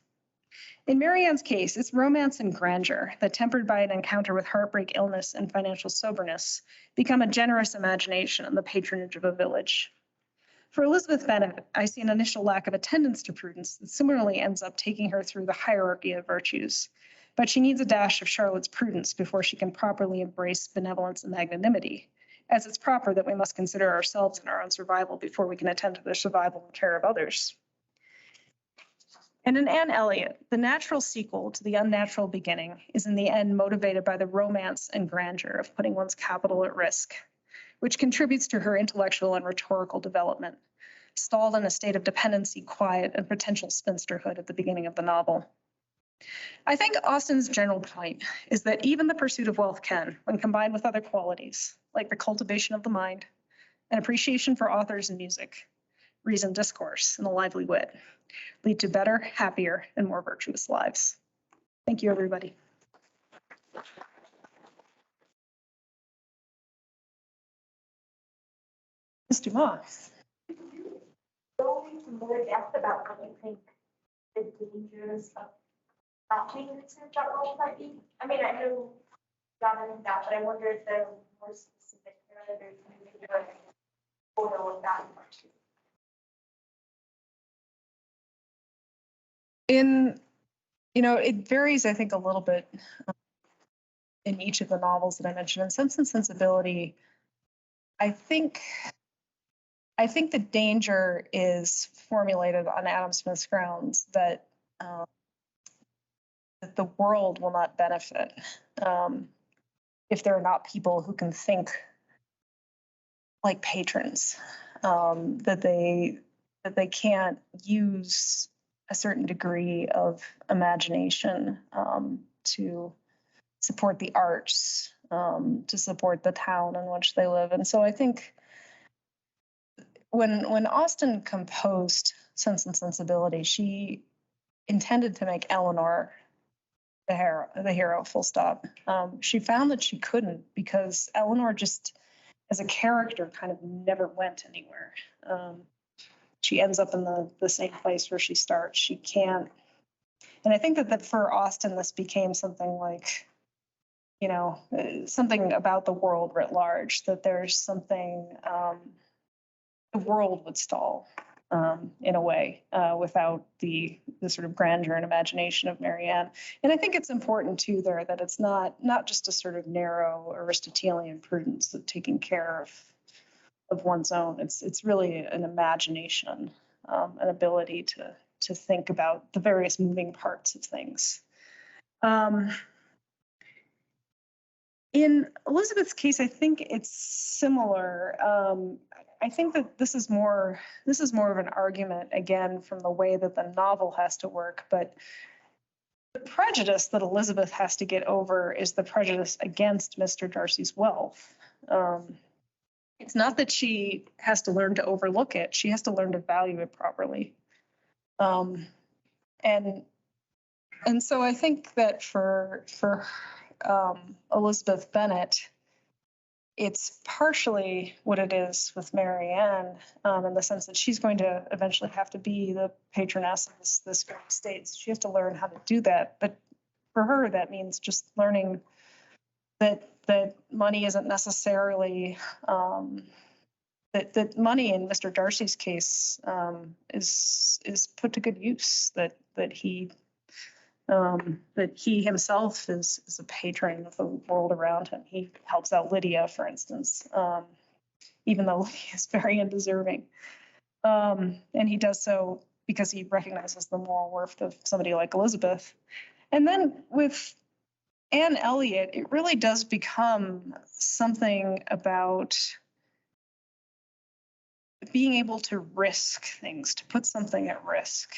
In Marianne's case, it's romance and grandeur that, tempered by an encounter with heartbreak, illness, and financial soberness, become a generous imagination and the patronage of a village. For Elizabeth Bennet, I see an initial lack of attendance to prudence that similarly ends up taking her through the hierarchy of virtues. But she needs a dash of Charlotte's prudence before she can properly embrace benevolence and magnanimity, as it's proper that we must consider ourselves and our own survival before we can attend to the survival and care of others. And in Anne Elliot, the natural sequel to the unnatural beginning is in the end motivated by the romance and grandeur of putting one's capital at risk, which contributes to her intellectual and rhetorical development, stalled in a state of dependency, quiet, and potential spinsterhood at the beginning of the novel. I think Austen's general point is that even the pursuit of wealth can, when combined with other qualities, like the cultivation of the mind, an appreciation for authors and music, reasoned discourse, and a lively wit, lead to better, happier, and more virtuous lives. Thank you, everybody. Ms. Dumas. Go into more depth about what you think the dangers of not doing research on roles might be. I mean, I know John and that, but I wonder if they're more specific or whether there's maybe a photo of that part too. It varies, I think, a little bit in each of the novels that I mentioned. In Sense and Sensibility, I think the danger is formulated on Adam Smith's grounds that the world will not benefit if there are not people who can think like patrons, that they can't use a certain degree of imagination to support the arts, to support the town in which they live. And so I think when Austen composed Sense and Sensibility, she intended to make Eleanor the hero, full stop. She found that she couldn't because Eleanor just, as a character, kind of never went anywhere. she ends up in the same place where she starts. She can't. And I think that for Austen, this became something like, something about the world writ large, that there's something, the world would stall in a way without the sort of grandeur and imagination of Marianne. And I think it's important too there that it's not just a sort of narrow Aristotelian prudence of taking care of one's own. It's really an imagination, an ability to think about the various moving parts of things. In Elizabeth's case, I think it's similar. I think that this is more of an argument, again, from the way that the novel has to work. But the prejudice that Elizabeth has to get over is the prejudice against Mr. Darcy's wealth. It's not that she has to learn to overlook it. She has to learn to value it properly. And so I think that for Elizabeth Bennet, it's partially what it is with Marianne, in the sense that she's going to eventually have to be the patroness of this great state. So she has to learn how to do that. But for her, that means just learning that money isn't necessarily that money in Mr. Darcy's case is put to good use. That he himself is a patron of the world around him. He helps out Lydia, for instance, even though Lydia is very undeserving. And he does so because he recognizes the moral worth of somebody like Elizabeth. And then with Anne Elliot, it really does become something about being able to risk things, to put something at risk.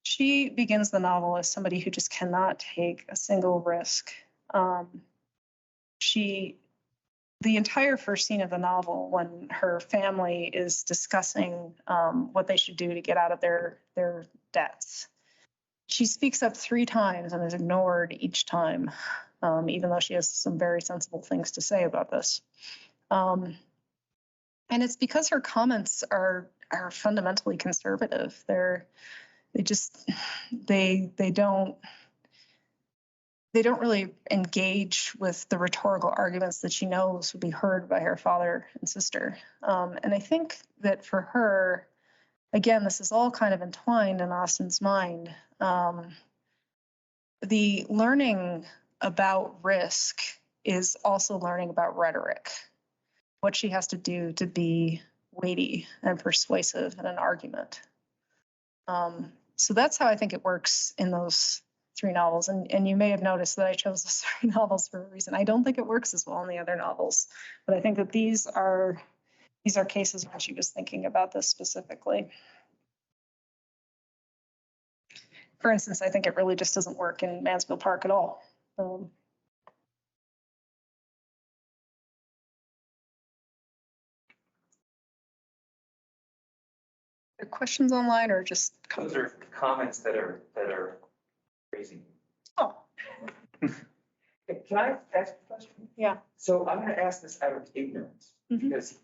She begins the novel as somebody who just cannot take a single risk. The entire first scene of the novel, when her family is discussing what they should do to get out of their debts, she speaks up 3 times and is ignored each time, even though she has some very sensible things to say about this. And it's because her comments are fundamentally conservative. They don't really engage with the rhetorical arguments that she knows would be heard by her father and sister. And I think that for her, again, this is all kind of entwined in Austen's mind. The learning about risk is also learning about rhetoric, what she has to do to be weighty and persuasive in an argument. So that's how I think it works in those 3 novels. And you may have noticed that I chose those 3 novels for a reason. I don't think it works as well in the other novels, but I think that these are cases where she was thinking about this specifically. For instance, I think it really just doesn't work in Mansfield Park at all. Questions online or just those are comments that are crazy. Oh. Can I ask a question? Yeah. So I'm going to ask this out of ignorance because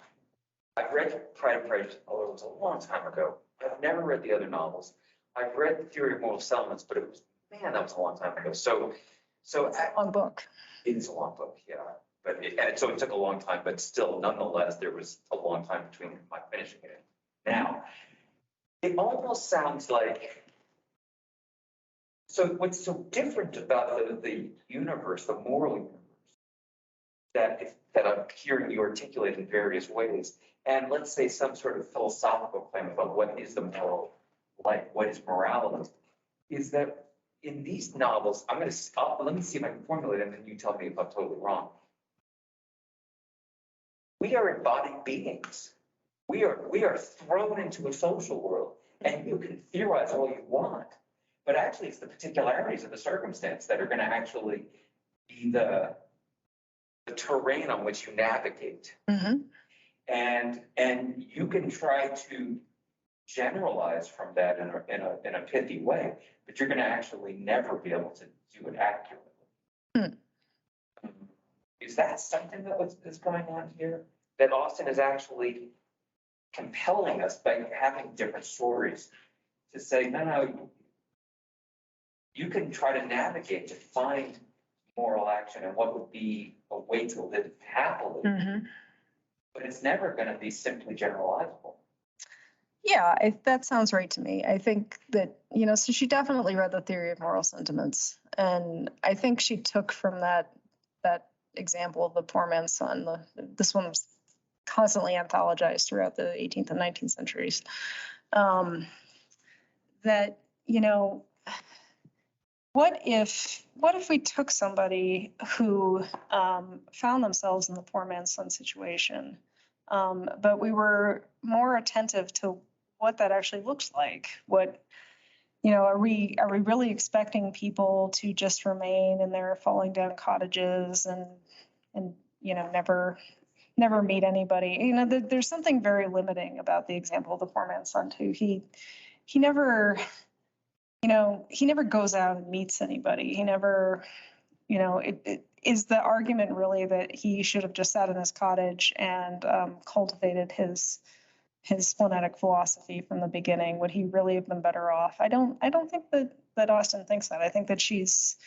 I've read Pride and Prejudice, although it was a long time ago. I've never read the other novels. I've read The Theory of Moral Sentiments, but it was, man, that was a long time ago. So it's a long book. It is a long book, yeah. But so it took a long time, but still, nonetheless, there was a long time between my finishing it. Now, it almost sounds like, so what's so different about the universe, the moral universe, that I'm hearing you articulate in various ways, and let's say some sort of philosophical claim about what is the moral life, what is morality, is that in these novels, let me see if I can formulate it, and then you tell me if I'm totally wrong. We are embodied beings. We are thrown into a social world, and you can theorize all you want, but actually it's the particularities of the circumstance that are going to actually be the terrain on which you navigate. And you can try to generalize from that in a pithy way, but you're going to actually never be able to do it accurately. Is that something that's going on here? That Austen is actually compelling us by having different stories to say, no, you can try to navigate to find moral action and what would be a way to live happily, but it's never going to be simply generalizable. Yeah, that sounds right to me. I think that, so she definitely read the theory of moral sentiments. And I think she took from that example of the poor man's son, this one was constantly anthologized throughout the 18th and 19th centuries, that, what if we took somebody who found themselves in the poor man's son situation, but we were more attentive to what that actually looks like? What, are we really expecting people to just remain in their falling down cottages and never meet anybody? There's something very limiting about the example of the poor man's son too. He never goes out and meets anybody. He never, it is the argument really that he should have just sat in his cottage and cultivated his splenetic philosophy from the beginning? Would he really have been better off? I don't think that Austen thinks that. I think that she's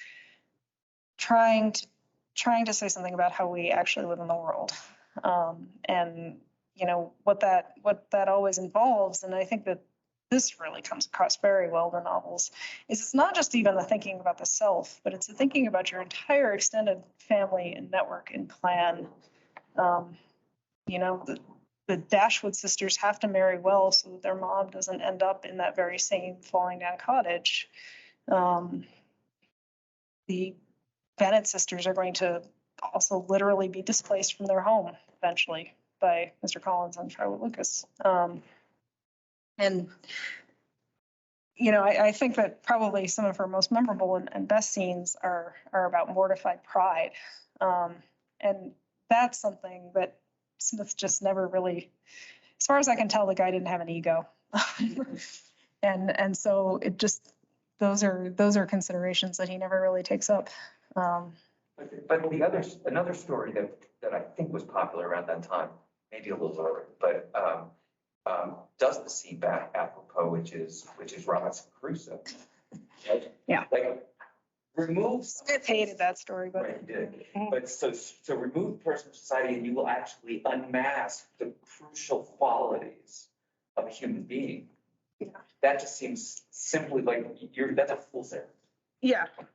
trying to say something about how we actually live in the world, and what that always involves. And I think that this really comes across very well in the novels, is it's not just even the thinking about the self, but it's the thinking about your entire extended family and network and clan. The Dashwood sisters have to marry well so that their mom doesn't end up in that very same falling down cottage. The Bennet sisters are going to also literally be displaced from their home eventually by Mr. Collins and Charlotte Lucas. I think that probably some of her most memorable and best scenes are about mortified pride. And that's something that Smith just never really, as far as I can tell, the guy didn't have an ego. and so it just, those are considerations that he never really takes up. But another story that I think was popular around that time, maybe a little earlier, but doesn't seem back apropos, which is Robinson Crusoe. Right? Yeah. Like remove. Smith hated that story, but right, he did. But so remove the person from society, and you will actually unmask the crucial qualities of a human being. Yeah. That just seems simply like that's a fool's errand.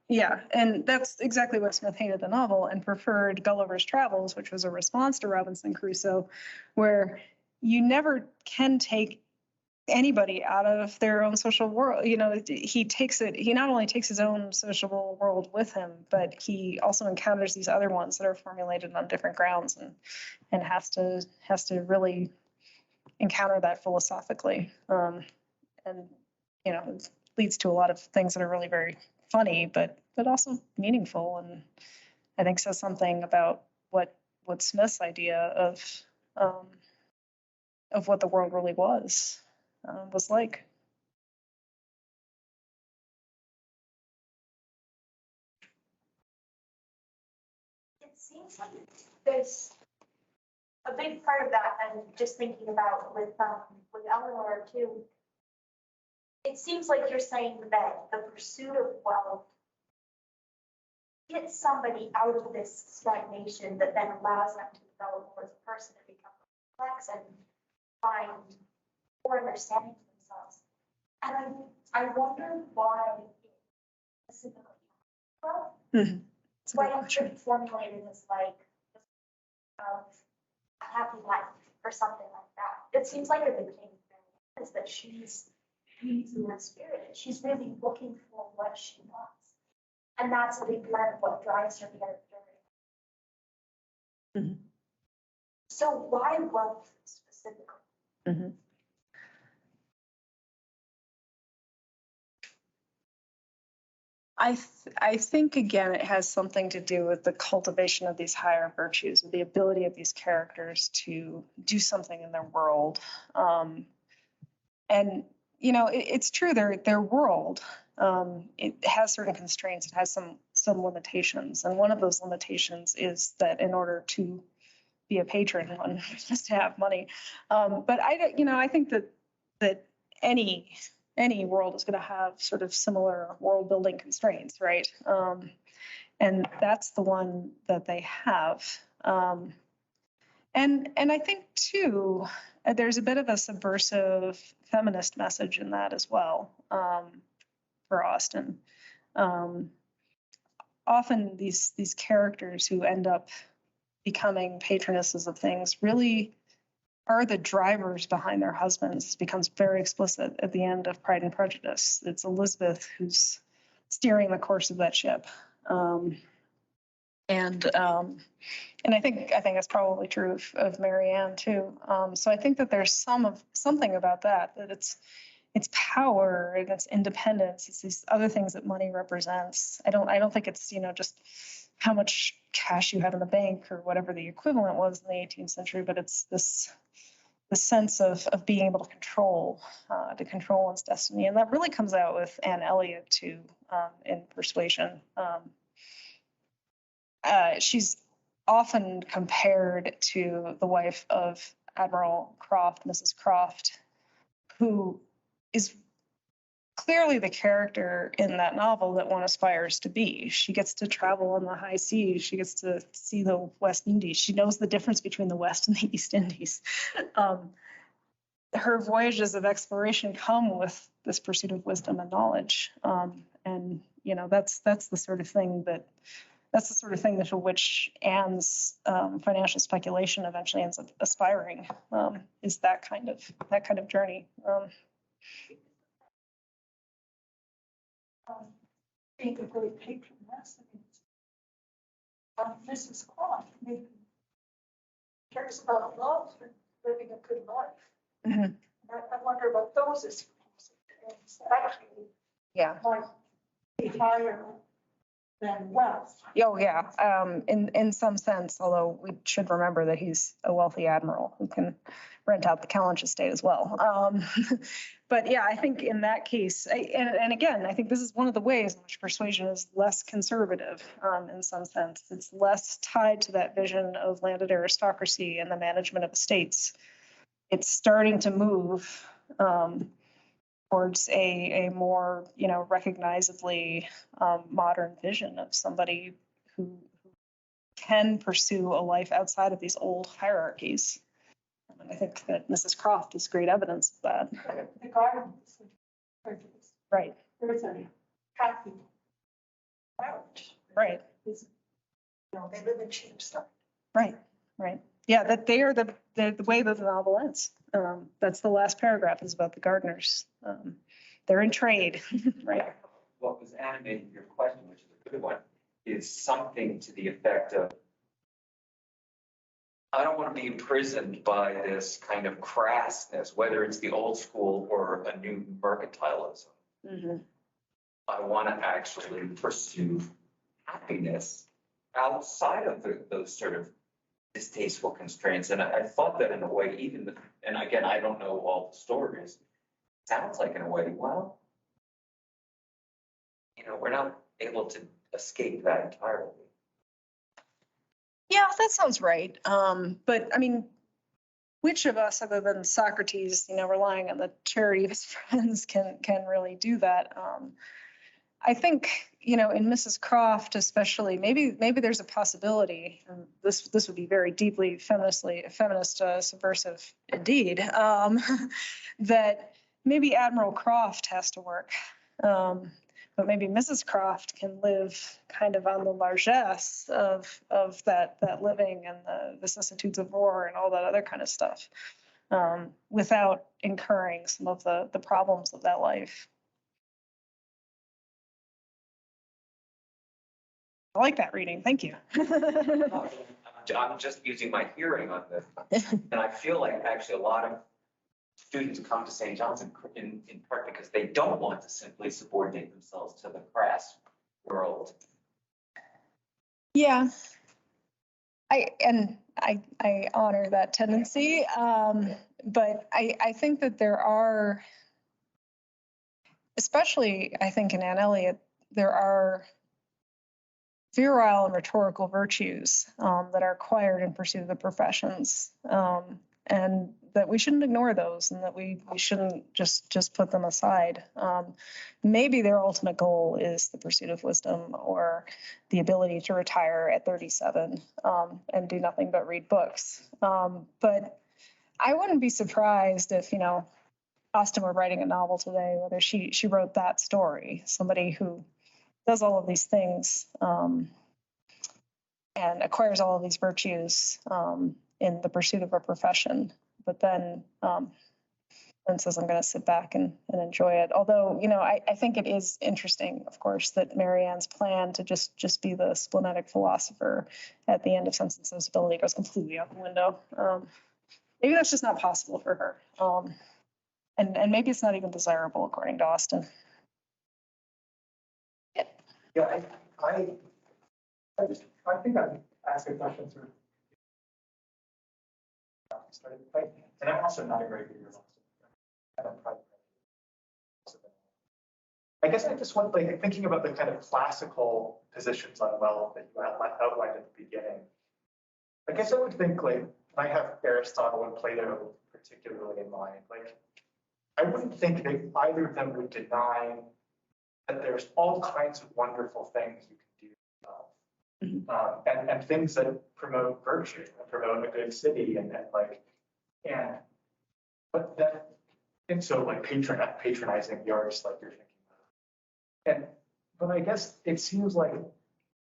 Yeah, and that's exactly what Smith hated the novel and preferred Gulliver's Travels, which was a response to Robinson Crusoe, where you never can take anybody out of their own social world. He not only takes his own social world with him, but he also encounters these other ones that are formulated on different grounds and has to really encounter that philosophically. It leads to a lot of things that are really very funny, but also meaningful, and I think says something about what Smith's idea of what the world really was like. It seems like there's a big part of that, and just thinking about with Eleanor too. It seems like you're saying that the pursuit of wealth gets somebody out of this stagnation that then allows them to develop more as a person and become complex and find more understanding of themselves. And I wonder why why it's been formulated as like a happy life or something like that. It seems like a big thing is that she's more spirited. She's really looking for what she wants. And that's a big part of what drives her character. Mm-hmm. So why wealth specifically? Mm-hmm. I think, again, it has something to do with the cultivation of these higher virtues, the ability of these characters to do something in their world. It's true, their world, it has certain constraints, it has some limitations. And one of those limitations is that in order to be a patron, one has to have money. But I think that any world is going to have sort of similar world building constraints, right? And that's the one that they have. And I think too, there's a bit of a subversive feminist message in that as well, for Austen. Often these characters who end up becoming patronesses of things really are the drivers behind their husbands. It becomes very explicit at the end of Pride and Prejudice. It's Elizabeth who's steering the course of that ship. And I think that's probably true of Marianne too. So I think that there's something about that it's power and it's independence. It's these other things that money represents. I don't think it's just how much cash you have in the bank or whatever the equivalent was in the 18th century, but it's the sense of being able to control one's destiny, and that really comes out with Anne Elliot too in Persuasion. She's often compared to the wife of Admiral Croft, Mrs. Croft, who is clearly the character in that novel that one aspires to be. She gets to travel on the high seas. She gets to see the West Indies. She knows the difference between the West and the East Indies. Her voyages of exploration come with this pursuit of wisdom and knowledge. And that's the sort of thing to which Anne's financial speculation eventually ends up aspiring, is that kind of journey. Being a great patroness, Mrs. Croft maybe cares about love and living a good life. Mm-hmm. I wonder about those experiences. Actually, Yeah. might be higher than wealth. Oh, yeah. In some sense, although we should remember that he's a wealthy admiral who can rent out the Kellynch estate as well. But yeah, I think in that case, and again, I think this is one of the ways in which Persuasion is less conservative in some sense. It's less tied to that vision of landed aristocracy and the management of estates. It's starting to move towards a more, recognizably modern vision of somebody who can pursue a life outside of these old hierarchies. And I think that Mrs. Croft is great evidence of that. The garden is prejudice. Right. There's a happy marriage. Right. They live in Chamberlain. Right. Yeah, that they are the way that the novel ends. That's the last paragraph is about the gardeners. They're in trade, right? What was animating your question, which is a good one, is something to the effect of, I don't want to be imprisoned by this kind of crassness, whether it's the old school or a new mercantilism. Mm-hmm. I want to actually pursue happiness outside of those sort of distasteful constraints. And I thought that in a way, and again, I don't know all the stories, sounds like in a way, well, we're not able to escape that entirely. Yeah, that sounds right. But I mean, which of us, other than Socrates, relying on the charity of his friends, can really do that? I think, in Mrs. Croft, especially, maybe there's a possibility, and this would be very deeply feminist, subversive indeed, that maybe Admiral Croft has to work. But maybe Mrs. Croft can live kind of on the largesse of that living and the vicissitudes of war and all that other kind of stuff, without incurring some of the problems of that life. I like that reading. Thank you. I'm just using my hearing on this. And I feel like actually a lot of students come to St. John's in part because they don't want to simply subordinate themselves to the crass world. Yeah. I honor that tendency. But I think that there are, especially I think in Anne Elliot, there are virile and rhetorical virtues that are acquired in pursuit of the professions, and that we shouldn't ignore those, and that we shouldn't just put them aside. Maybe their ultimate goal is the pursuit of wisdom or the ability to retire at 37 and do nothing but read books. But I wouldn't be surprised if, Austen were writing a novel today, whether she wrote that story, somebody who does all of these things and acquires all of these virtues in the pursuit of a profession, but then says, I'm going to sit back and enjoy it. Although, I think it is interesting, of course, that Marianne's plan to just be the splenetic philosopher at the end of Sense and Sensibility goes completely out the window. Maybe that's just not possible for her. And maybe it's not even desirable, according to Austen. Yeah, I think I'd ask a question through. And I'm also not a great reader. I guess I just want, thinking about the kind of classical positions on wealth that you outlined at the beginning. I guess I would think, I have Aristotle and Plato particularly in mind. I wouldn't think that either of them would deny that there's all kinds of wonderful things you can do with wealth, and things that promote virtue and promote a good city, and so patronizing the arts like you're thinking of. But I guess it seems like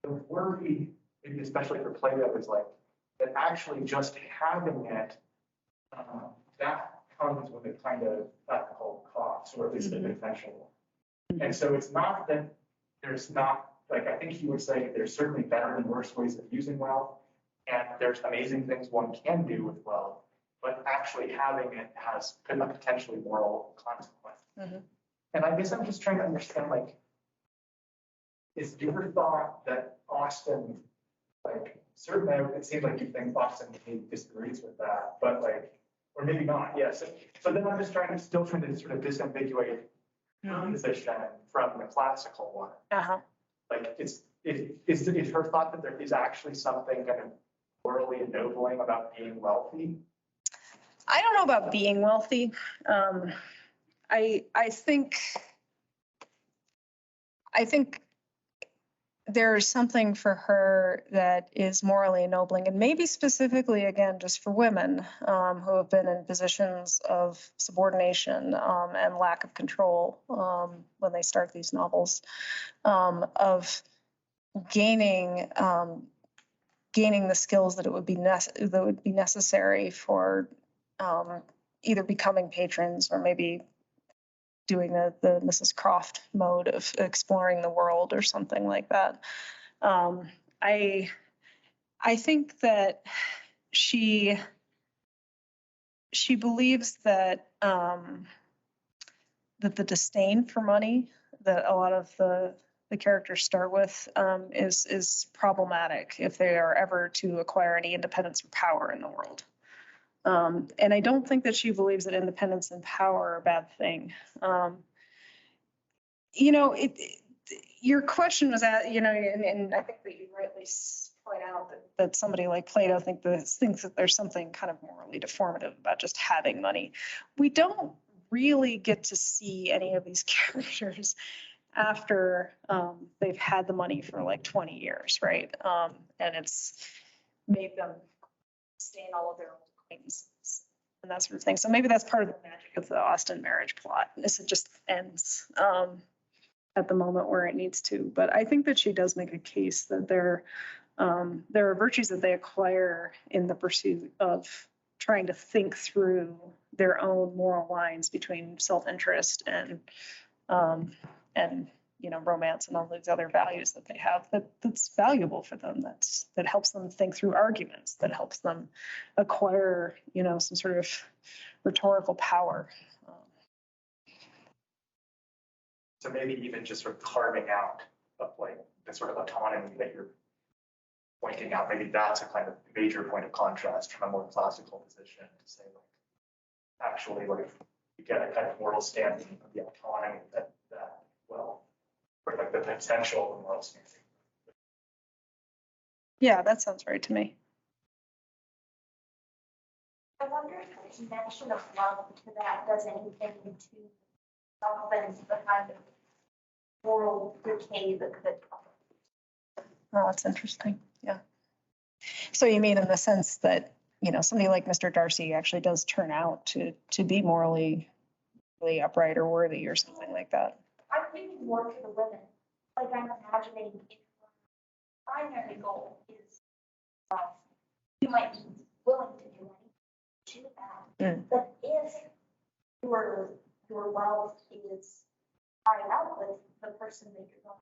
the worry, maybe especially for Plato, is that actually just having it, that comes with a kind of ethical cost, or at least an eventual. And so it's not that there's not, I think he would say there's certainly better and worse ways of using wealth, and there's amazing things one can do with wealth, but actually having it has a potentially moral consequence. Mm-hmm. And I guess I'm just trying to understand, is your thought that Austen, certainly it seems like you think Austen disagrees with that, but or maybe not, yes. So then I'm just still trying to sort of disambiguate her position from the classical one. Uh-huh. Is her thought that there is actually something kind of morally ennobling about being wealthy? I don't know about being wealthy. I think there's something for her that is morally ennobling, and maybe specifically, again, just for women who have been in positions of subordination and lack of control when they start these novels, of gaining the skills that would be necessary for either becoming patrons or maybe doing the Mrs. Croft mode of exploring the world or something like that. I think that she believes that that the disdain for money that a lot of the characters start with is problematic if they are ever to acquire any independence or power in the world. And I don't think that she believes that independence and power are a bad thing. Your question was and I think that you rightly point out that somebody like Plato thinks that there's something kind of morally deformative about just having money. We don't really get to see any of these characters after they've had the money for 20 years, right? And it's made them stain all of their own acquaintances and that sort of thing. So maybe that's part of the magic of the Austen marriage plot, is it just ends at the moment where it needs to. But I think that she does make a case that there are virtues that they acquire in the pursuit of trying to think through their own moral lines between self-interest and romance and all these other values that they have that's valuable for them, that helps them think through arguments, that helps them acquire some sort of rhetorical power. So maybe even just sort of carving out of the sort of autonomy that you're pointing out, maybe that's a kind of major point of contrast from a more classical position to say actually you get a kind of moral standing of the autonomy that or the potential of moral standing Yeah, that sounds right to me. I wonder if the connection of love to that does anything to soften the kind of moral decay that could come. Oh, that's interesting. Yeah. So you mean in the sense that, you know, somebody like Mr. Darcy actually does turn out to be morally really upright or worthy or something like that. I'm thinking more to the women. Like I'm imagining if your primary goal is you might be willing to do anything to that. But if your wealth is tied up with the person that you're going,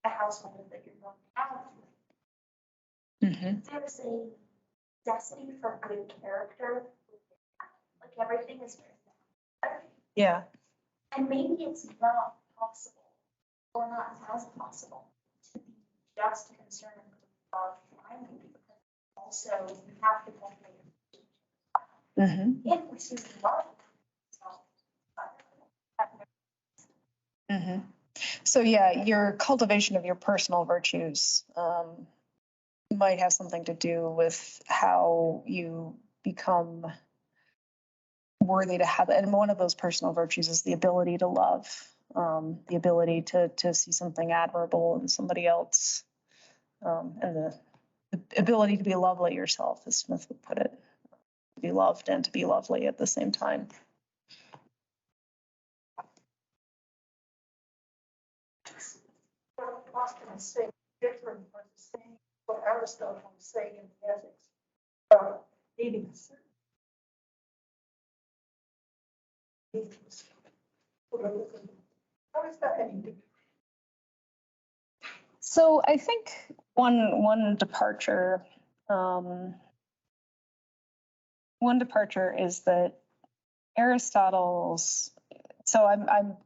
the household that you're going to have, there's a necessity for good character. Like everything is very Yeah. and maybe it's not possible or not as possible to be just concerned about finding because also you have to cultivate if we see love. So yeah, your cultivation of your personal virtues might have something to do with how you become worthy to have it. And one of those personal virtues is the ability to love, the ability to see something admirable in somebody else, and the ability to be lovely yourself, as Smith would put it, to be loved and to be lovely at the same time. Austen is saying different from saying what Aristotle was saying in the ethics about needing a certain needs. How is that any different? So I think one departure is that Aristotle's. So I'm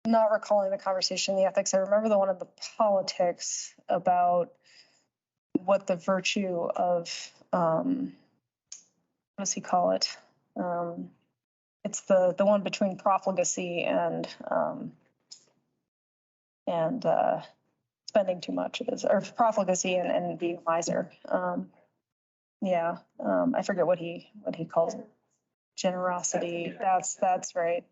not recalling the conversation in the ethics. I remember the one of the politics about what the virtue of what does he call it? It's the one between profligacy and spending too much is, or profligacy and being a miser. I forget what he calls it. Generosity. That's right.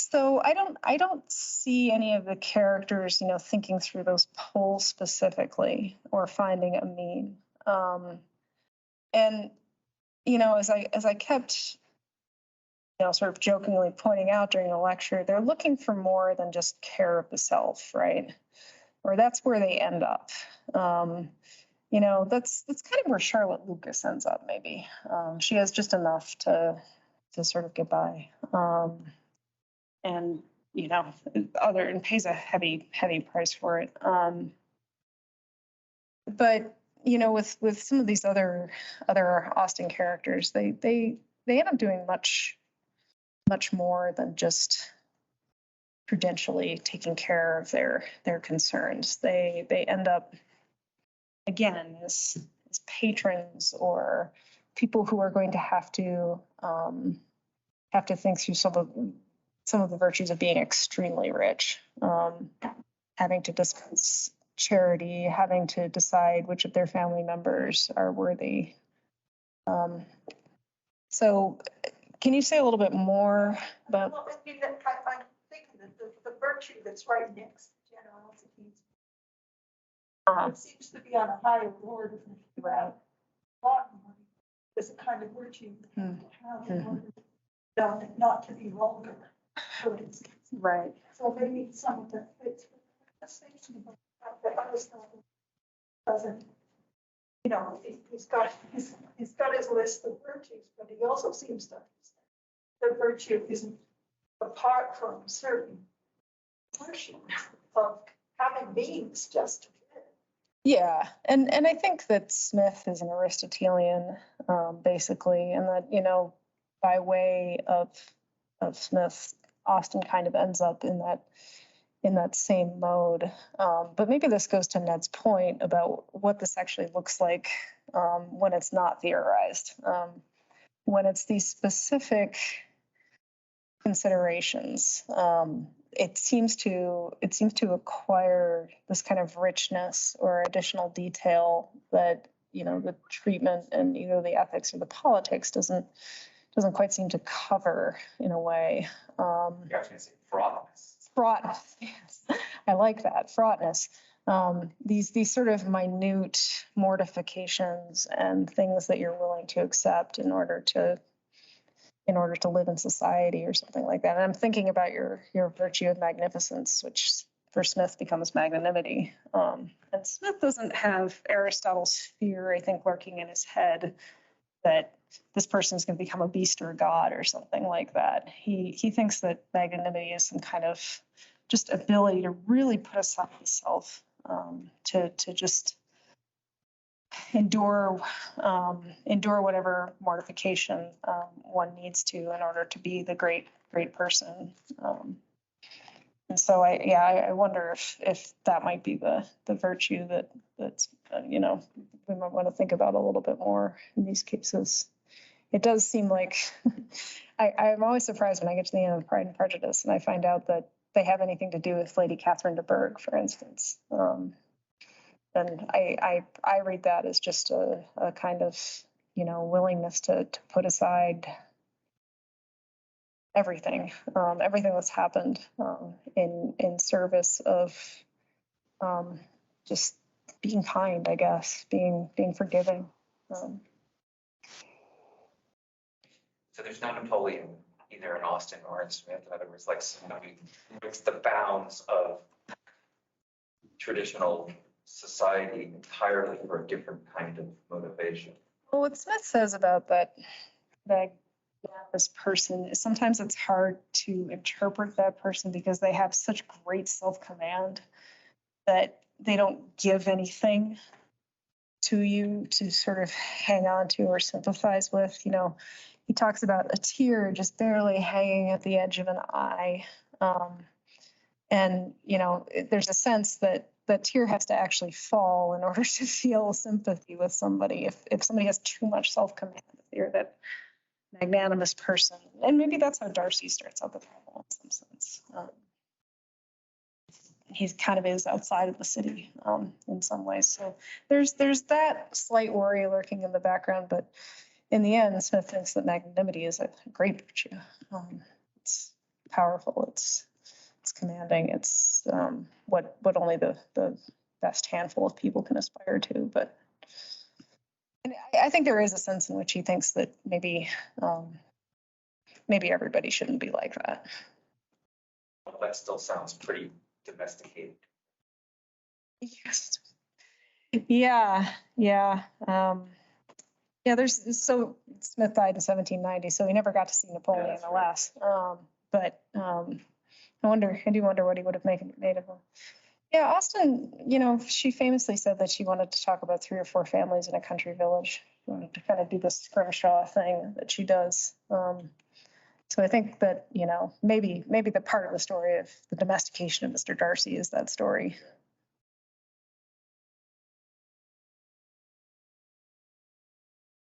So I don't see any of the characters, thinking through those poles specifically or finding a mean. And as I kept, sort of jokingly pointing out during the lecture, they're looking for more than just care of the self, right? Or that's where they end up. That's kind of where Charlotte Lucas ends up, maybe. She has just enough to sort of get by. And pays a heavy price for it. But with some of these other Austen characters, they end up doing much more than just prudentially taking care of their concerns. They end up again as patrons or people who are going to have to think through some of the virtues of being extremely rich, having to dispense charity, having to decide which of their family members are worthy. So can you say a little bit more about? Well, I'm thinking that the virtue that's right next to generosity, it seems to be on a higher order than Right. lot more. It's a kind of virtue you have to have in order not to be vulgar, for instance. Right. So maybe some of that fits. That's thinking about that Aristotle doesn't, he's got his list of virtues, but he also seems to understand that virtue isn't apart from certain portions of having means just to live. Yeah, and I think that Smith is an Aristotelian, basically, and that by way of Smith, Austen kind of ends up in that same mode. But maybe this goes to Ned's point about what this actually looks like when it's not theorized, when it's these specific considerations. it seems to acquire this kind of richness or additional detail that, you know, the treatment and either the ethics or the politics doesn't quite seem to cover in a way. You're actually gonna say fraudness. Fraud, yes, I like that, fraudness. These sort of minute mortifications and things that you're willing to accept in order to live in society or something like that. And I'm thinking about your virtue of magnificence, which for Smith becomes magnanimity. And Smith doesn't have Aristotle's fear, I think, lurking in his head that this person is going to become a beast or a god or something like that. He thinks that magnanimity is some kind of just ability to really put aside the self, to just endure whatever mortification one needs to in order to be the great person. And so I wonder if that might be the virtue that's you know, we might want to think about a little bit more in these cases. It does seem like I'm always surprised when I get to the end of Pride and Prejudice and I find out that they have anything to do with Lady Catherine de Bourgh, for instance. And I read that as just a kind of, you know, willingness to put aside everything that's happened in service of just being kind, I guess, being forgiving. So there's no Napoleon either in Austen or in Smith. In other words, like somebody breaks the bounds of traditional society entirely for a different kind of motivation. Well, what Smith says about this person is sometimes it's hard to interpret that person because they have such great self-command that they don't give anything to you to sort of hang on to or sympathize with. You know, he talks about a tear just barely hanging at the edge of an eye. And, you know, there's a sense that that tear has to actually fall in order to feel sympathy with somebody. If somebody has too much self-command, if you're that magnanimous person, and maybe that's how Darcy starts out the novel in some sense. He kind of is outside of the city in some ways. So there's that slight worry lurking in the background, but in the end, Smith thinks that magnanimity is a great virtue. It's powerful. It's commanding. It's what only the best handful of people can aspire to. But and I think there is a sense in which he thinks that maybe everybody shouldn't be like that. Well, that still sounds pretty domesticated. Yes. Yeah. There's so Smith died in 1790, so we never got to see Napoleon in the last. But I do wonder what he would have made of him. Yeah, Austen, you know, she famously said that she wanted to talk about 3 or 4 families in a country village. She wanted to kind of do this scrimshaw thing that she does. So I think that, you know, maybe the part of the story of the domestication of Mr. Darcy is that story.